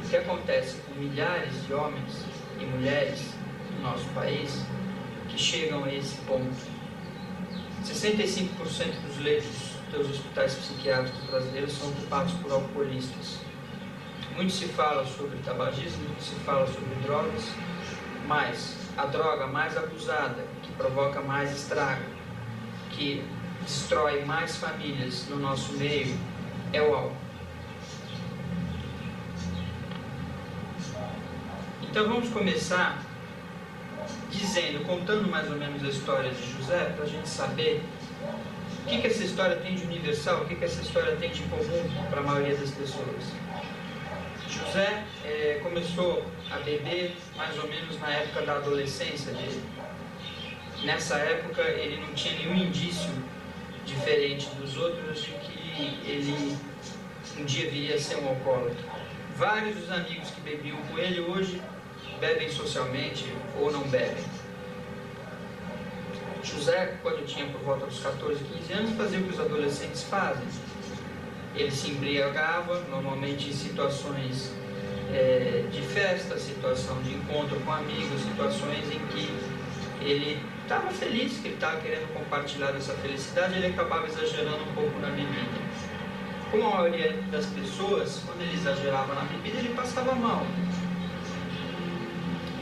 O que acontece com milhares de homens e mulheres no nosso país que chegam a esse ponto? 65% dos leitos dos hospitais psiquiátricos brasileiros são ocupados por alcoolistas. Muito se fala sobre tabagismo, muito se fala sobre drogas, mas a droga mais abusada, que provoca mais estrago, que destrói mais famílias no nosso meio, é o álcool. Então vamos começar contando mais ou menos a história de José, para a gente saber o que essa história tem de universal, o que essa história tem de comum para a maioria das pessoas. José começou a beber mais ou menos na época da adolescência dele. Nessa época ele não tinha nenhum indício diferente dos outros de que ele um dia viria a ser um alcoólatra. Vários dos amigos que bebiam com ele hoje bebem socialmente ou não bebem. José, quando tinha por volta dos 14, 15 anos, fazia o que os adolescentes fazem. Ele se embriagava, normalmente em situações de festa, situação de encontro com amigos, situações em que ele estava feliz, que ele estava querendo compartilhar essa felicidade, ele acabava exagerando um pouco na bebida. Como a maioria das pessoas, quando ele exagerava na bebida, ele passava mal.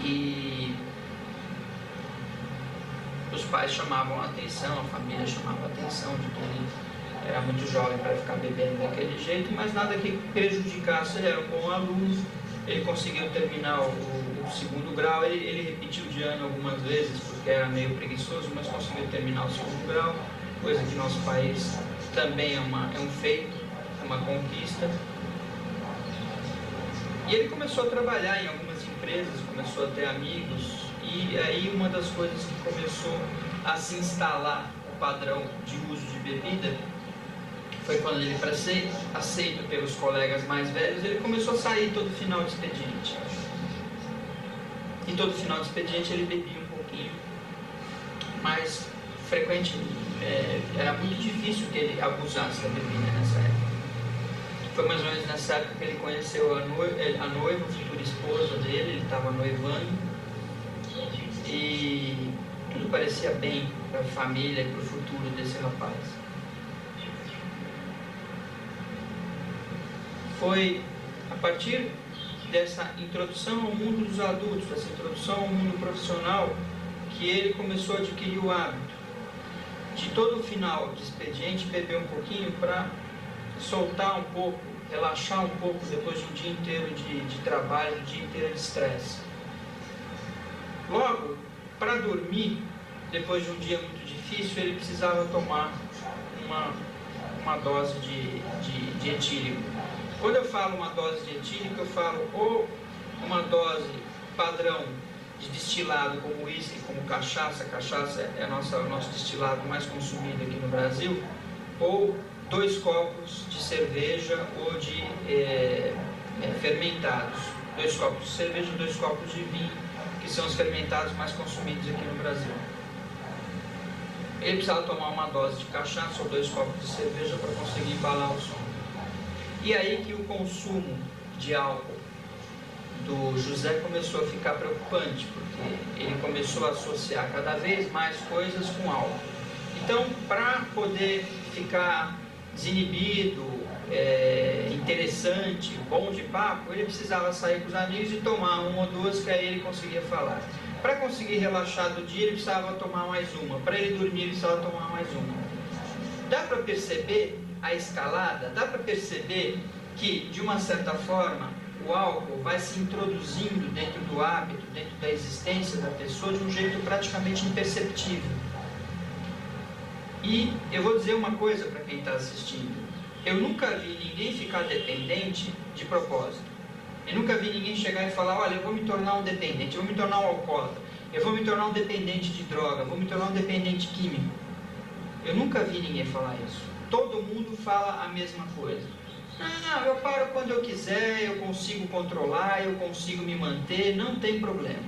E os pais chamavam a atenção, a família chamava a atenção de que ele era muito jovem para ficar bebendo daquele jeito, mas nada que prejudicasse. Ele era um bom aluno, ele conseguiu terminar o segundo grau, ele repetiu de ano algumas vezes porque era meio preguiçoso, mas conseguiu terminar o segundo grau, coisa que no nosso país também é um feito, é uma conquista. E ele começou a trabalhar em algumas empresas, começou a ter amigos, e aí uma das coisas que começou a se instalar o padrão de uso de bebida foi quando ele, para ser aceito pelos colegas mais velhos, ele começou a sair todo final de expediente. E todo final de expediente ele bebia um pouquinho mais frequente, era muito difícil que ele abusasse da bebida nessa época. Foi mais ou menos nessa época que ele conheceu a noiva, a futura esposa dele, ele estava noivando, e tudo parecia bem para a família e para o futuro desse rapaz. Foi a partir dessa introdução ao mundo dos adultos, dessa introdução ao mundo profissional, que ele começou a adquirir o hábito de todo final de expediente beber um pouquinho para soltar um pouco, relaxar um pouco depois de um dia inteiro de trabalho, um dia inteiro de estresse. Logo, para dormir, depois de um dia muito difícil, ele precisava tomar uma dose de etílico. Quando eu falo uma dose de etílico, eu falo ou uma dose padrão de destilado como uísque, como cachaça. Cachaça é o nosso destilado mais consumido aqui no Brasil, ou 2 copos de cerveja ou de fermentados. 2 copos de cerveja, 2 copos de vinho, que são os fermentados mais consumidos aqui no Brasil. Ele precisava tomar uma dose de cachaça ou 2 copos de cerveja para conseguir embalar o sono. E aí que o consumo de álcool do José começou a ficar preocupante, porque ele começou a associar cada vez mais coisas com álcool. Então, para poder ficar desinibido, interessante, bom de papo, ele precisava sair com os amigos e tomar 1 ou 2, que aí ele conseguia falar. Para conseguir relaxar do dia, ele precisava tomar mais uma. Para ele dormir, ele precisava tomar mais uma. Dá para perceber a escalada? Dá para perceber que, de uma certa forma, o álcool vai se introduzindo dentro do hábito, dentro da existência da pessoa, de um jeito praticamente imperceptível. E eu vou dizer uma coisa para quem está assistindo. Eu nunca vi ninguém ficar dependente de propósito. Eu nunca vi ninguém chegar e falar: olha, eu vou me tornar um dependente, eu vou me tornar um alcoólatra, eu vou me tornar um dependente de droga, eu vou me tornar um dependente químico. Eu nunca vi ninguém falar isso. Todo mundo fala a mesma coisa. Não, eu paro quando eu quiser, eu consigo controlar, eu consigo me manter, não tem problema.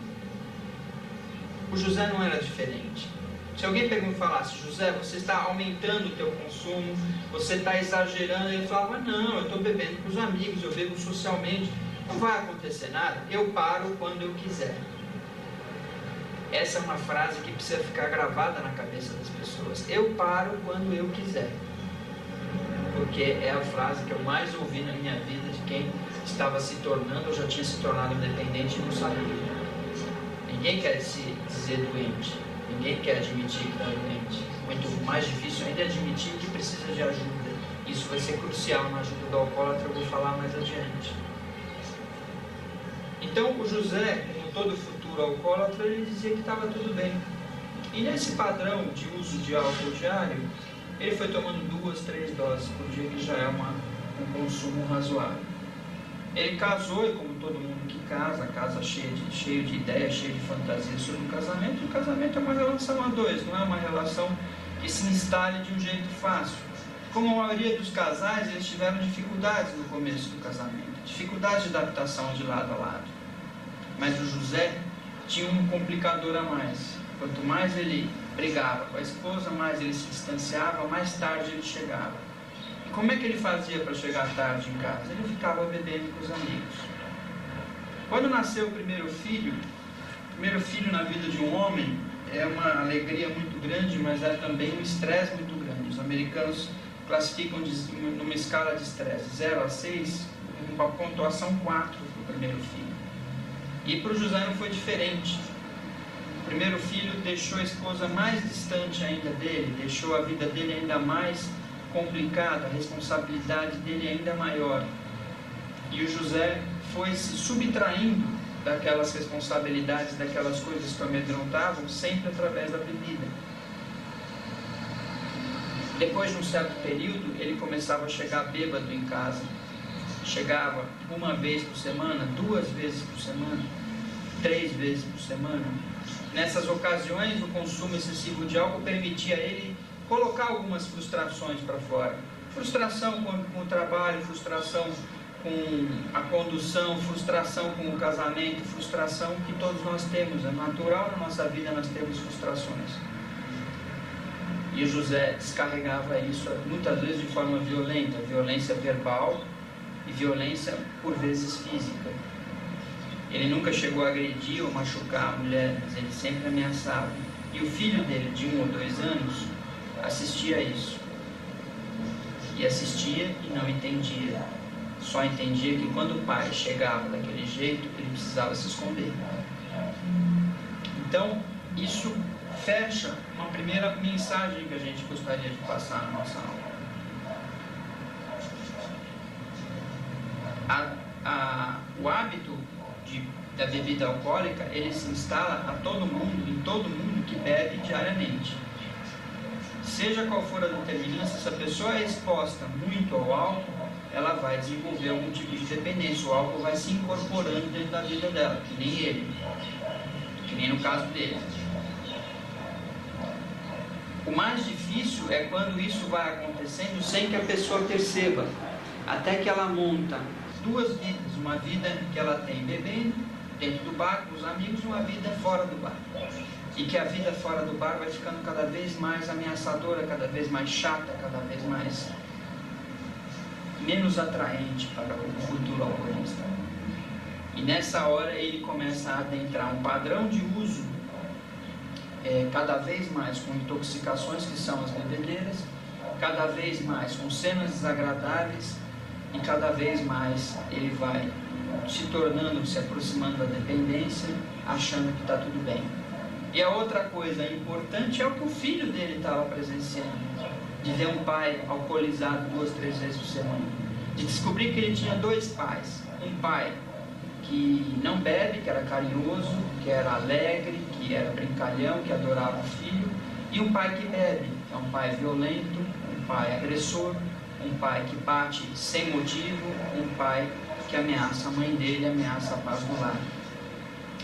O José não era diferente. Se alguém falasse: José, você está aumentando o teu consumo, você está exagerando, ele falava: não, eu estou bebendo com os amigos, eu bebo socialmente, não vai acontecer nada, eu paro quando eu quiser. Essa é uma frase que precisa ficar gravada na cabeça das pessoas. Eu paro quando eu quiser. Porque é a frase que eu mais ouvi na minha vida de quem estava se tornando ou já tinha se tornado dependente e não sabia. Ninguém quer se dizer doente. Ninguém quer admitir que está doente. Muito mais difícil ainda é admitir que precisa de ajuda. Isso vai ser crucial na ajuda do alcoólatra, eu vou falar mais adiante. Então, o José, como todo futuro alcoólatra, ele dizia que estava tudo bem. E nesse padrão de uso de álcool diário, ele foi tomando 2, 3 doses por dia, que já é um consumo razoável. Ele casou, e como todo mundo que casa cheio de ideias, cheio de fantasias sobre o casamento. E o casamento é uma relação a 2, não é uma relação que se instale de um jeito fácil. Como a maioria dos casais, eles tiveram dificuldades no começo do casamento, dificuldades de adaptação de lado a lado. Mas o José tinha um complicador a mais. Quanto mais ele brigava com a esposa, mais ele se distanciava, mais tarde ele chegava. E como é que ele fazia para chegar tarde em casa? Ele ficava bebendo com os amigos. Quando nasceu o primeiro filho na vida de um homem é uma alegria muito grande, mas é também um estresse muito grande. Os americanos classificam numa escala de estresse 0 a 6, uma pontuação 4 para o primeiro filho. E para o José não foi diferente. O primeiro filho deixou a esposa mais distante ainda dele, deixou a vida dele ainda mais complicada, a responsabilidade dele ainda maior. E o José foi se subtraindo daquelas responsabilidades, daquelas coisas que o amedrontavam, sempre através da bebida. Depois de um certo período, ele começava a chegar bêbado em casa. Chegava 1 vez por semana, 2 vezes por semana, 3 vezes por semana. Nessas ocasiões, o consumo excessivo de álcool permitia a ele colocar algumas frustrações para fora. Frustração com o trabalho, frustração com a condução, frustração com o casamento, frustração que todos nós temos. É natural na nossa vida nós termos frustrações. E o José descarregava isso muitas vezes de forma violenta, violência verbal e violência por vezes física. Ele nunca chegou a agredir ou machucar a mulher, mas ele sempre ameaçava. E o filho dele, de 1 ou 2 anos, assistia a isso. E assistia e não entendia. Só entendia que quando o pai chegava daquele jeito, ele precisava se esconder. Então, isso fecha uma primeira mensagem que a gente gostaria de passar na nossa aula. O hábito da bebida alcoólica, ele se instala em todo mundo que bebe diariamente. Seja qual for a determinância, se a pessoa é exposta muito ao álcool, ela vai desenvolver algum tipo de dependência. O álcool vai se incorporando dentro da vida dela, que nem ele, que nem no caso dele. O mais difícil é quando isso vai acontecendo sem que a pessoa perceba, até que ela monta 2 vidas, uma vida que ela tem bebendo dentro do bar com os amigos, uma vida fora do bar, e que a vida fora do bar vai ficando cada vez mais ameaçadora, cada vez mais chata, cada vez mais menos atraente para o futuro alcoolista. E nessa hora ele começa a adentrar um padrão de uso cada vez mais com intoxicações, que são as bebedeiras, cada vez mais com cenas desagradáveis, e cada vez mais ele vai se aproximando da dependência, achando que está tudo bem. E a outra coisa importante é o que o filho dele estava presenciando, de ver um pai alcoolizado 2, 3 vezes por semana, de descobrir que ele tinha 2 pais, um pai que não bebe, que era carinhoso, que era alegre, que era brincalhão, que adorava o filho, e um pai que bebe, que é um pai violento, um pai agressor, um pai que bate sem motivo, um pai que ameaça a mãe dele, ameaça a paz do lar.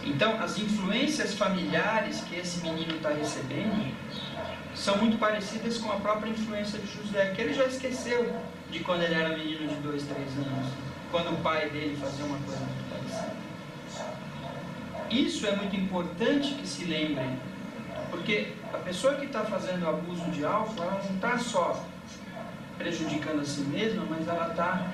Então, as influências familiares que esse menino está recebendo são muito parecidas com a própria influência de José, que ele já esqueceu de quando ele era menino de 2, 3 anos, quando o pai dele fazia uma coisa muito parecida. Isso é muito importante que se lembrem, porque a pessoa que está fazendo abuso de álcool, ela não está só prejudicando a si mesma, mas ela está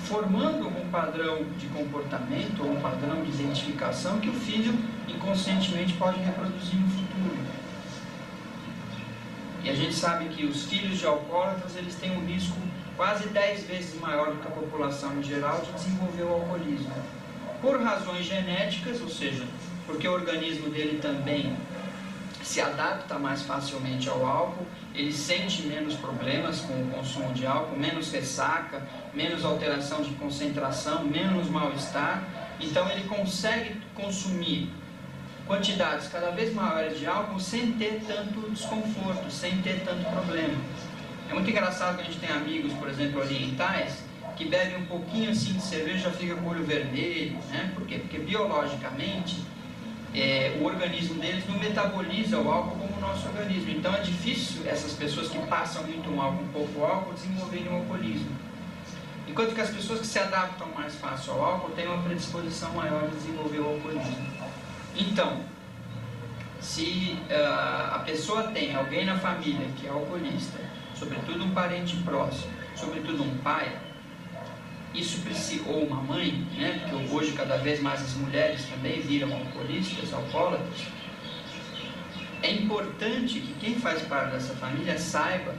formando um padrão de comportamento ou um padrão de identificação que o filho inconscientemente pode reproduzir no futuro. E a gente sabe que os filhos de alcoólatras, eles têm um risco quase 10 vezes maior do que a população em geral de desenvolver o alcoolismo. Por razões genéticas, ou seja, porque o organismo dele também se adapta mais facilmente ao álcool, ele sente menos problemas com o consumo de álcool, menos ressaca, menos alteração de concentração, menos mal-estar. Então ele consegue consumir quantidades cada vez maiores de álcool sem ter tanto desconforto, sem ter tanto problema. É muito engraçado que a gente tem amigos, por exemplo, orientais, que bebem um pouquinho assim de cerveja, já fica com o olho vermelho, né? Por quê? Porque biologicamente o organismo deles não metaboliza o álcool como o nosso organismo. Então é difícil essas pessoas que passam muito mal com pouco álcool desenvolverem o alcoolismo. Enquanto que as pessoas que se adaptam mais fácil ao álcool têm uma predisposição maior a desenvolver o alcoolismo. Então, se a pessoa tem alguém na família que é alcoolista, sobretudo um parente próximo, sobretudo um pai, isso precisa, ou uma mãe, né, porque hoje cada vez mais as mulheres também viram alcoolistas, alcoólatras, é importante que quem faz parte dessa família saiba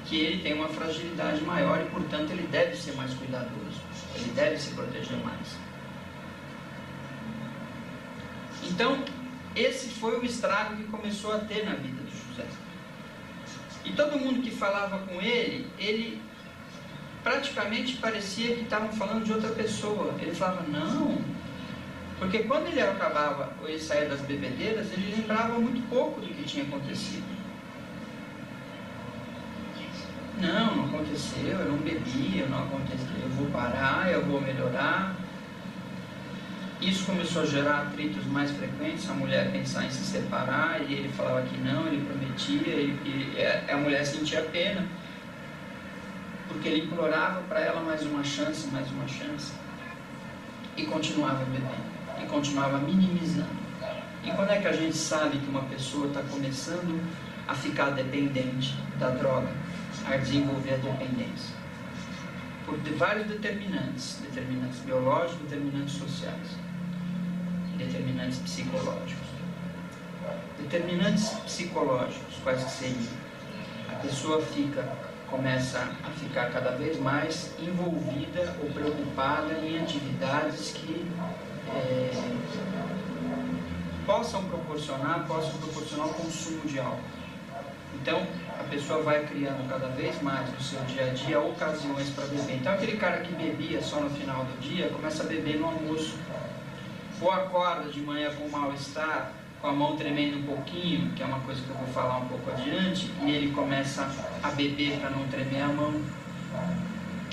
que ele tem uma fragilidade maior e, portanto, ele deve ser mais cuidadoso, ele deve se proteger mais. Então, esse foi o estrago que começou a ter na vida de José. E todo mundo que falava com ele praticamente parecia que estavam falando de outra pessoa. Ele falava, não, porque quando ele acabava ou ele saía das bebedeiras, ele lembrava muito pouco do que tinha acontecido. Não aconteceu, eu não bebi, não aconteceu, eu vou parar, eu vou melhorar. Isso começou a gerar atritos mais frequentes, a mulher pensar em se separar, e ele falava que não, ele prometia, a mulher sentia pena, porque ele implorava para ela mais uma chance, e continuava bebendo, e continuava minimizando. E quando é que a gente sabe que uma pessoa está começando a ficar dependente da droga, a desenvolver a dependência. Por vários determinantes biológicos, determinantes sociais, determinantes psicológicos. Determinantes psicológicos, quais que seriam? A pessoa começa a ficar cada vez mais envolvida ou preocupada em atividades que possam proporcionar o consumo de álcool. Então, a pessoa vai criando cada vez mais no seu dia a dia ocasiões para beber. Então, aquele cara que bebia só no final do dia, começa a beber no almoço. Ou acorda de manhã com mal-estar, com a mão tremendo um pouquinho, que é uma coisa que eu vou falar um pouco adiante, e ele começa a beber para não tremer a mão.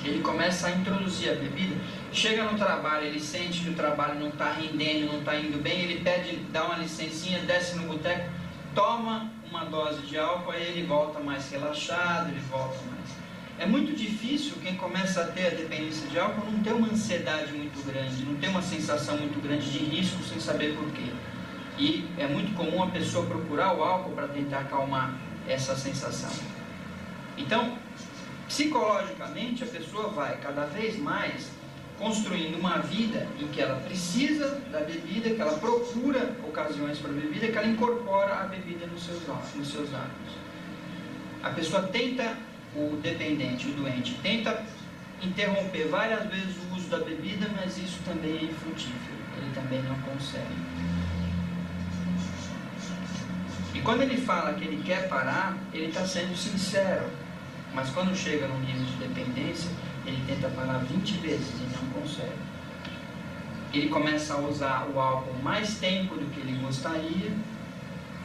Ele começa a introduzir a bebida. Chega no trabalho, ele sente que o trabalho não está rendendo, não está indo bem, ele pede, dá uma licencinha, desce no boteco, toma uma dose de álcool, aí ele volta mais relaxado, ele volta mais. É muito difícil quem começa a ter a dependência de álcool não ter uma ansiedade muito grande, não ter uma sensação muito grande de risco sem saber por quê. E é muito comum a pessoa procurar o álcool para tentar acalmar essa sensação. Então, psicologicamente, a pessoa vai cada vez mais construindo uma vida em que ela precisa da bebida, que ela procura ocasiões para a bebida, que ela incorpora a bebida nos seus hábitos. A pessoa tenta, o dependente, o doente, tenta interromper várias vezes o uso da bebida, mas isso também é infrutífero, ele também não consegue. E quando ele fala que ele quer parar, ele está sendo sincero. Mas quando chega num nível de dependência, ele tenta parar 20 vezes e não consegue. Ele começa a usar o álcool mais tempo do que ele gostaria,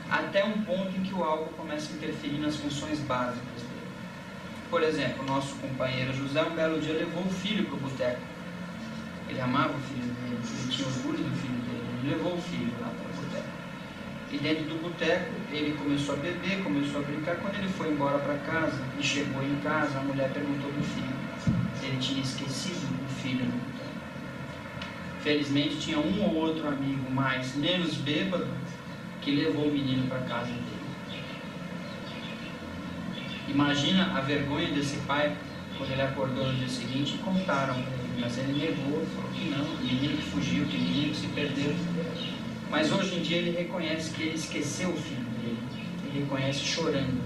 até um ponto em que o álcool começa a interferir nas funções básicas dele. Por exemplo, o nosso companheiro José, um belo dia, levou o filho para o boteco. Ele amava o filho dele, ele tinha orgulho do filho dele, ele levou o filho lá para o boteco. E dentro do boteco, ele começou a beber, começou a brincar. Quando ele foi embora para casa e chegou em casa, a mulher perguntou do filho. Ele tinha esquecido o filho no boteco. Felizmente, tinha um ou outro amigo menos bêbado que levou o menino para casa dele. Imagina a vergonha desse pai quando ele acordou no dia seguinte e contaram para ele. Mas ele negou, falou que não, o menino que fugiu, que o menino que se perdeu. Mas hoje em dia ele reconhece que ele esqueceu o filho dele. Ele reconhece chorando.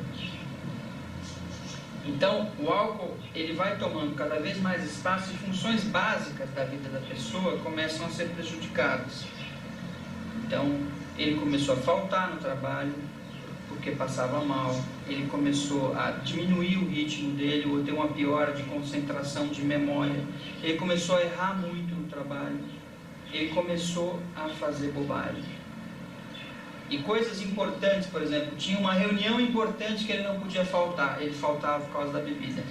Então, o álcool, ele vai tomando cada vez mais espaço e funções básicas da vida da pessoa começam a ser prejudicadas. Então, ele começou a faltar no trabalho porque passava mal. Ele começou a diminuir o ritmo dele ou ter uma piora de concentração, de memória. Ele começou a errar muito no trabalho. Ele começou a fazer bobagem. E coisas importantes, por exemplo, tinha uma reunião importante que ele não podia faltar, ele faltava por causa da bebida.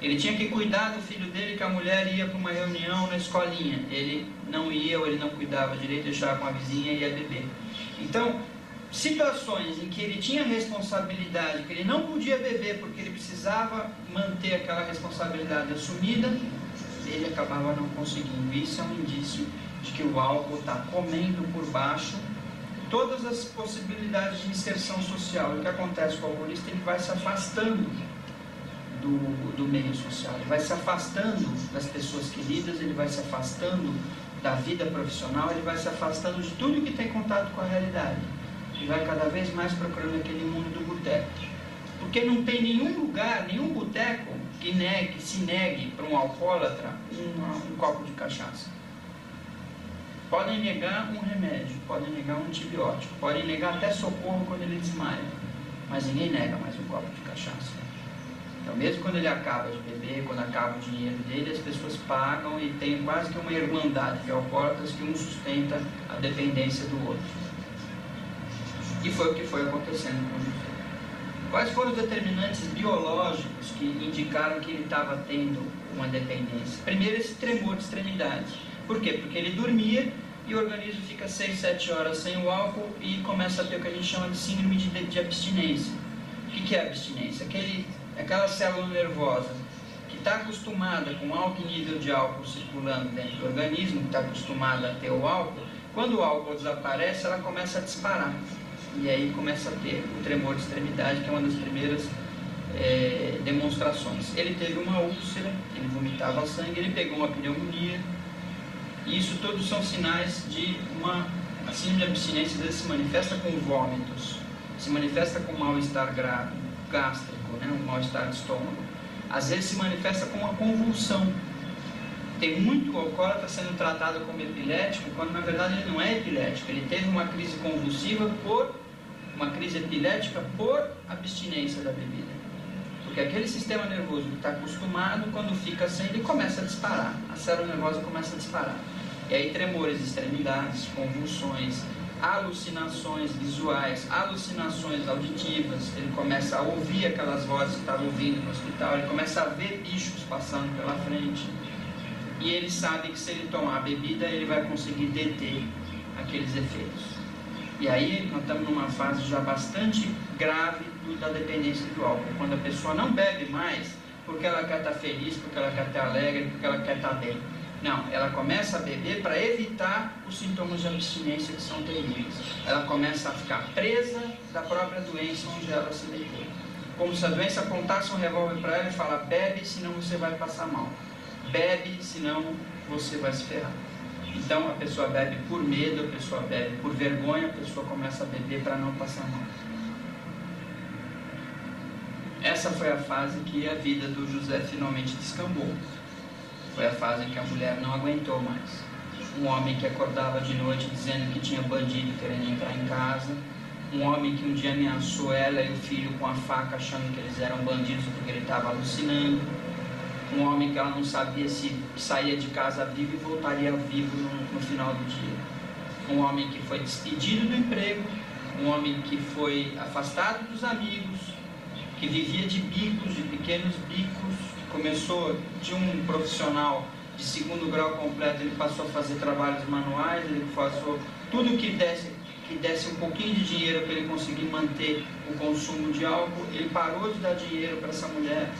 Ele tinha que cuidar do filho dele, que a mulher ia para uma reunião na escolinha. Ele não ia ou ele não cuidava direito, deixava com a vizinha e ia beber. Então, situações em que ele tinha responsabilidade, que ele não podia beber porque ele precisava manter aquela responsabilidade assumida, ele acabava não conseguindo. Isso é um indício de que o álcool está comendo por baixo todas as possibilidades de inserção social. E o que acontece com o alcoolista? Ele vai se afastando do meio social, ele vai se afastando das pessoas queridas, ele vai se afastando da vida profissional, ele vai se afastando de tudo que tem contato com a realidade. E vai cada vez mais procurando aquele mundo do boteco. Porque não tem nenhum lugar, nenhum boteco que se negue para um alcoólatra um copo de cachaça. Podem negar um remédio, podem negar um antibiótico, podem negar até socorro quando ele desmaia, mas ninguém nega mais um copo de cachaça. Então, mesmo quando ele acaba de beber, quando acaba o dinheiro dele, as pessoas pagam e tem quase que uma irmandade de alcoólatras que um sustenta a dependência do outro. E foi o que foi acontecendo com José. Quais foram os determinantes biológicos que indicaram que ele estava tendo uma dependência? Primeiro, esse tremor de extremidade. Por quê? Porque ele dormia e o organismo fica 6, 7 horas sem o álcool e começa a ter o que a gente chama de síndrome de abstinência. O que é abstinência? Aquela célula nervosa que está acostumada com alto nível de álcool circulando dentro do organismo, que está acostumada a ter o álcool, quando o álcool desaparece, ela começa a disparar. e aí começa a ter o tremor de extremidade, que é uma das primeiras demonstrações. Ele teve uma úlcera, ele vomitava sangue, ele pegou uma pneumonia, e isso todos são sinais de uma síndrome de abstinência. Às vezes se manifesta com vômitos, se manifesta com mal-estar gástrico, né, um mal-estar de estômago, às vezes se manifesta com uma convulsão. Tem muito alcoólatra sendo tratado como epilético, quando na verdade ele não é epilético, ele teve uma crise convulsiva uma crise epilética por abstinência da bebida. Porque aquele sistema nervoso que está acostumado, quando fica sem, ele começa a disparar, a célula nervosa começa a disparar. E aí tremores de extremidades, convulsões, alucinações visuais, alucinações auditivas, ele começa a ouvir aquelas vozes que estava ouvindo no hospital, ele começa a ver bichos passando pela frente, e ele sabe que se ele tomar a bebida, ele vai conseguir deter aqueles efeitos. E aí nós estamos numa fase já bastante grave da dependência do álcool, quando a pessoa não bebe mais porque ela quer estar feliz, porque ela quer estar alegre, porque ela quer estar bem. Não, ela começa a beber para evitar os sintomas de abstinência, que são terríveis. Ela começa a ficar presa da própria doença onde ela se meteu. Como se a doença apontasse um revólver para ela e fala: bebe, senão você vai passar mal. Bebe, senão você vai se ferrar. Então a pessoa bebe por medo, a pessoa bebe por vergonha, a pessoa começa a beber para não passar mal. Essa foi a fase que a vida do José finalmente descambou. Foi a fase em que a mulher não aguentou mais. Um homem que acordava de noite dizendo que tinha bandido querendo entrar em casa. Um homem que um dia ameaçou ela e o filho com a faca, achando que eles eram bandidos porque ele estava alucinando. Um homem que ela não sabia se saía de casa vivo e voltaria vivo no final do dia. Um homem que foi despedido do emprego. Um homem que foi afastado dos amigos, que vivia de bicos, de pequenos bicos. Começou de um profissional de 2º grau completo, ele passou a fazer trabalhos manuais, ele passou tudo que desse um pouquinho de dinheiro para ele conseguir manter o consumo de álcool. Ele parou de dar dinheiro para essa mulher,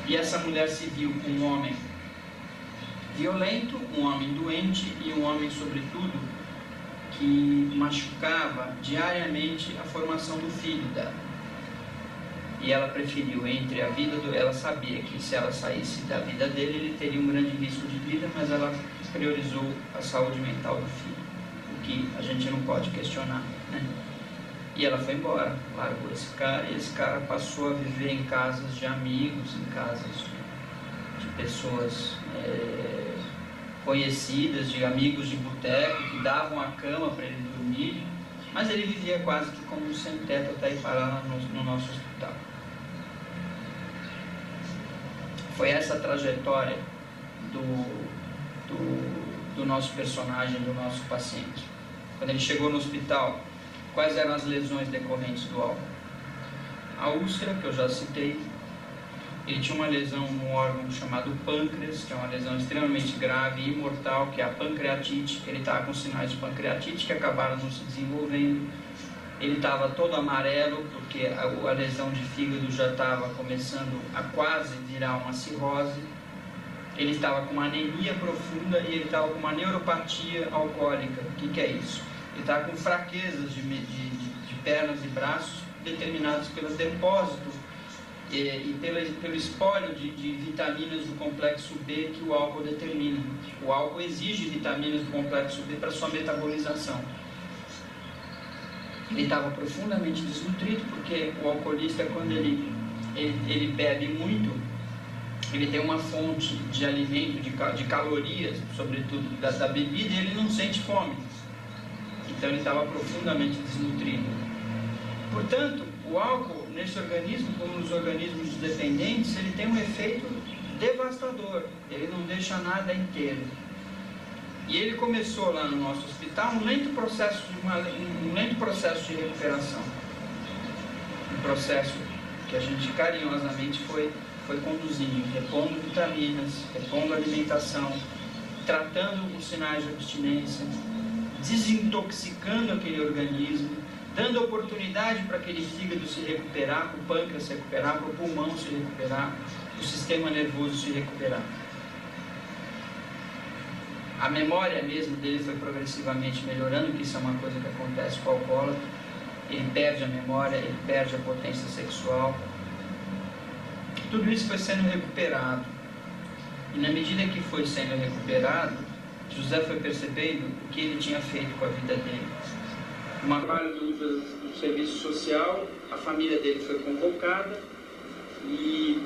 e essa mulher se viu com um homem violento, um homem doente e um homem, sobretudo, que machucava diariamente a formação do filho dela. E ela preferiu entre a vida ela sabia que se ela saísse da vida dele, ele teria um grande risco de vida, mas ela priorizou a saúde mental do filho, o que a gente não pode questionar, né? E ela foi embora, largou esse cara, e esse cara passou a viver em casas de amigos, em casas de pessoas conhecidas, de amigos de boteco, que davam a cama para ele dormir, mas ele vivia quase que como um sem-teto até ir parar no nosso hospital. Foi essa trajetória do nosso personagem, do nosso paciente. Quando ele chegou no hospital, quais eram as lesões decorrentes do álcool? A úlcera, que eu já citei. Ele tinha uma lesão no órgão chamado pâncreas, que é uma lesão extremamente grave e mortal, que é a pancreatite. Ele estava com sinais de pancreatite que acabaram não se desenvolvendo. Ele estava todo amarelo, porque a lesão de fígado já estava começando a quase virar uma cirrose. Ele estava com uma anemia profunda e ele estava com uma neuropatia alcoólica. O que é isso? Ele estava com fraquezas de pernas e braços, determinados pelo depósito e pelo espólio de vitaminas do complexo B que o álcool determina. O álcool exige vitaminas do complexo B para sua metabolização. Ele estava profundamente desnutrido, porque o alcoolista, quando ele bebe muito, ele tem uma fonte de alimento, de calorias, sobretudo da bebida, e ele não sente fome. Então ele estava profundamente desnutrido. Portanto, o álcool, nesse organismo, como nos organismos dependentes, ele tem um efeito devastador. Ele não deixa nada inteiro. E ele começou lá no nosso hospital um lento processo de recuperação. Um processo que a gente carinhosamente foi conduzindo, repondo vitaminas, repondo alimentação, tratando os sinais de abstinência, desintoxicando aquele organismo, dando oportunidade para aquele fígado se recuperar, para o pâncreas se recuperar, para o pulmão se recuperar, para o sistema nervoso se recuperar. A memória mesmo dele foi progressivamente melhorando, que isso é uma coisa que acontece com o alcoólatra. Ele perde a memória, ele perde a potência sexual. Tudo isso foi sendo recuperado. E na medida que foi sendo recuperado, José foi percebendo o que ele tinha feito com a vida dele. Um trabalho do serviço social, a família dele foi convocada e,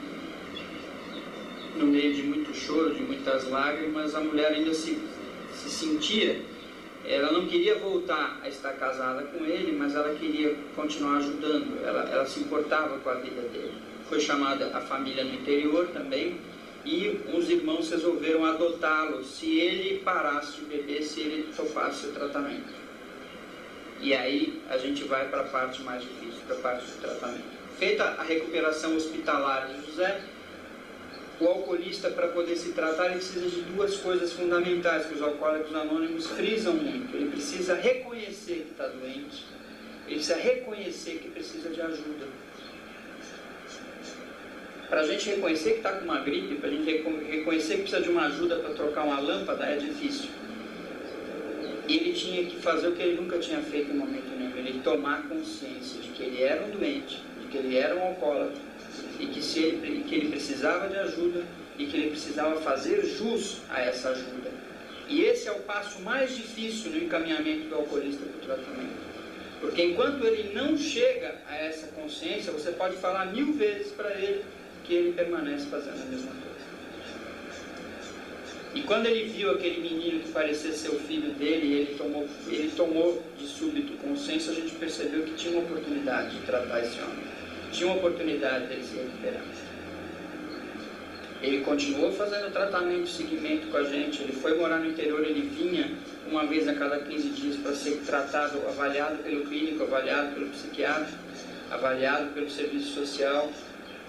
no meio de muito choro, de muitas lágrimas, a mulher ainda se sentia, ela não queria voltar a estar casada com ele, mas ela queria continuar ajudando, ela se importava com a vida dele. Foi chamada a família no interior também, e os irmãos resolveram adotá-lo se ele parasse de beber, se ele topasse o tratamento. E aí a gente vai para a parte mais difícil, para a parte do tratamento. Feita a recuperação hospitalar de José, o alcoolista, para poder se tratar, ele precisa de duas coisas fundamentais que os alcoólicos anônimos frisam muito. Ele precisa reconhecer que está doente, ele precisa reconhecer que precisa de ajuda. Para a gente reconhecer que está com uma gripe, para a gente reconhecer que precisa de uma ajuda para trocar uma lâmpada, é difícil. E ele tinha que fazer o que ele nunca tinha feito em momento nenhum, ele tomar consciência de que ele era um doente, de que ele era um alcoólatra, e que ele precisava de ajuda, e que ele precisava fazer jus a essa ajuda. E esse é o passo mais difícil no encaminhamento do alcoolista para o tratamento. Porque enquanto ele não chega a essa consciência, você pode falar 1000 vezes para ele que ele permanece fazendo a mesma coisa. E quando ele viu aquele menino que parecia ser o filho dele, ele tomou de súbito consciência, a gente percebeu que tinha uma oportunidade de tratar esse homem. Tinha uma oportunidade dele se recuperar. Ele continuou fazendo tratamento, seguimento com a gente, ele foi morar no interior, ele vinha uma vez a cada 15 dias para ser tratado, avaliado pelo clínico, avaliado pelo psiquiatra, avaliado pelo serviço social.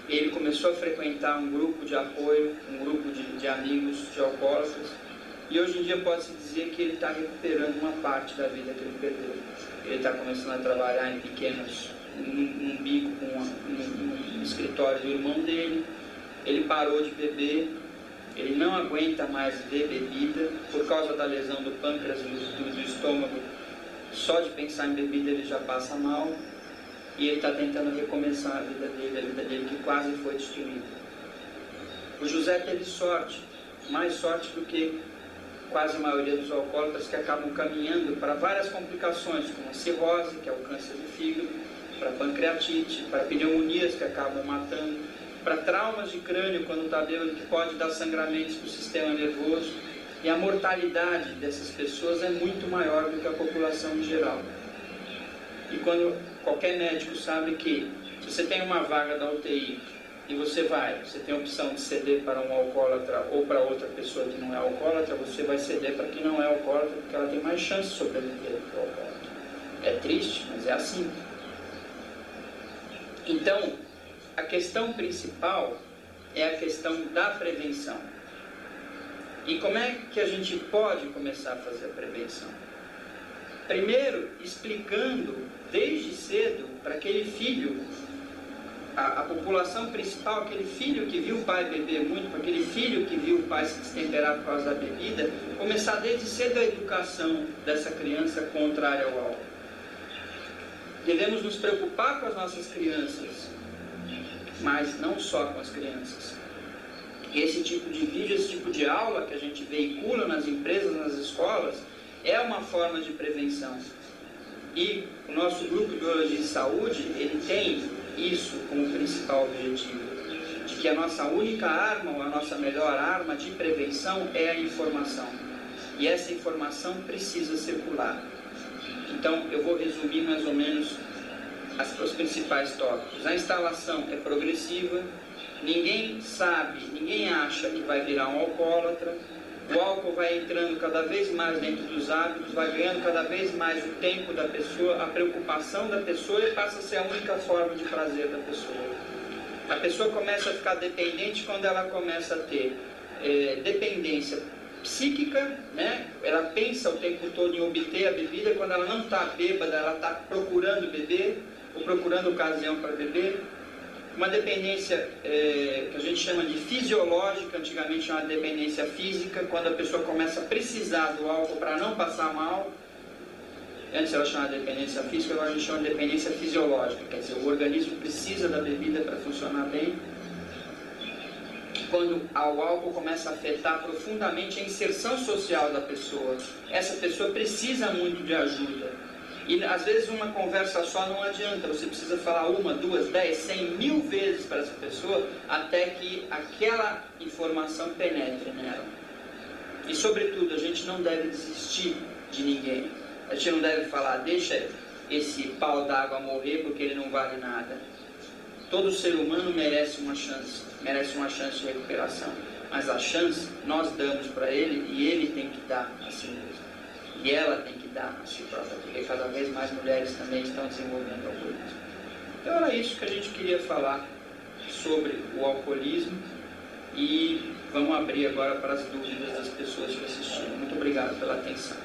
Ele começou a frequentar um grupo de apoio, um grupo de amigos, de alcoólatras, e hoje em dia pode-se dizer que ele está recuperando uma parte da vida que ele perdeu. Ele está começando a trabalhar em pequenos, num bico, num escritório do irmão dele. Ele parou de beber, ele não aguenta mais ver bebida, por causa da lesão do pâncreas e do estômago. Só de pensar em bebida ele já passa mal. E ele está tentando recomeçar a vida dele que quase foi destruída. O José teve sorte, mais sorte do que quase a maioria dos alcoólatras, que acabam caminhando para várias complicações, como a cirrose, que é o câncer do fígado, para pancreatite, para pneumonias que acabam matando, para traumas de crânio quando está bêbado, que pode dar sangramentos para o sistema nervoso. E a mortalidade dessas pessoas é muito maior do que a população em geral. E quando qualquer médico sabe que se você tem uma vaga da UTI e você tem a opção de ceder para um alcoólatra ou para outra pessoa que não é alcoólatra, você vai ceder para quem não é alcoólatra, porque ela tem mais chance de sobreviver do que o alcoólatra. É triste, mas é assim. Então, a questão principal é a questão da prevenção. E como é que a gente pode começar a fazer a prevenção? Primeiro, explicando desde cedo para aquele filho, a população principal, aquele filho que viu o pai beber muito, para aquele filho que viu o pai se destemperar por causa da bebida, começar desde cedo a educação dessa criança contrária ao álcool. Devemos nos preocupar com as nossas crianças, mas não só com as crianças. Esse tipo de vídeo, esse tipo de aula que a gente veicula nas empresas, nas escolas, é uma forma de prevenção. E o nosso grupo de biologia e saúde, ele tem isso como principal objetivo, de que a nossa única arma, ou a nossa melhor arma de prevenção é a informação. E essa informação precisa circular. Então, eu vou resumir mais ou menos os principais tópicos. A instalação é progressiva, ninguém sabe, ninguém acha que vai virar um alcoólatra. O álcool vai entrando cada vez mais dentro dos hábitos, vai ganhando cada vez mais o tempo da pessoa, a preocupação da pessoa, e passa a ser a única forma de prazer da pessoa. A pessoa começa a ficar dependente quando ela começa a ter dependência psíquica, né? Ela pensa o tempo todo em obter a bebida. Quando ela não está bêbada, ela está procurando beber, ou procurando ocasião para beber. uma dependência que a gente chama de fisiológica, antigamente chamava de dependência física, quando a pessoa começa a precisar do álcool para não passar mal. Antes ela chamava de dependência física, agora a gente chama de dependência fisiológica, quer dizer, o organismo precisa da bebida para funcionar bem. Quando o álcool começa a afetar profundamente a inserção social da pessoa, essa pessoa precisa muito de ajuda. E às vezes uma conversa só não adianta, você precisa falar 1, 2, 10, 100, 1000 vezes para essa pessoa até que aquela informação penetre nela. E sobretudo, a gente não deve desistir de ninguém. A gente não deve falar, deixa esse pau d'água morrer porque ele não vale nada. Todo ser humano merece uma chance de recuperação. Mas a chance nós damos para ele e ele tem que dar a si mesmo. E ela tem que dar a si própria, porque cada vez mais mulheres também estão desenvolvendo alcoolismo. Então era isso que a gente queria falar sobre o alcoolismo e vamos abrir agora para as dúvidas das pessoas que assistiram. Muito obrigado pela atenção.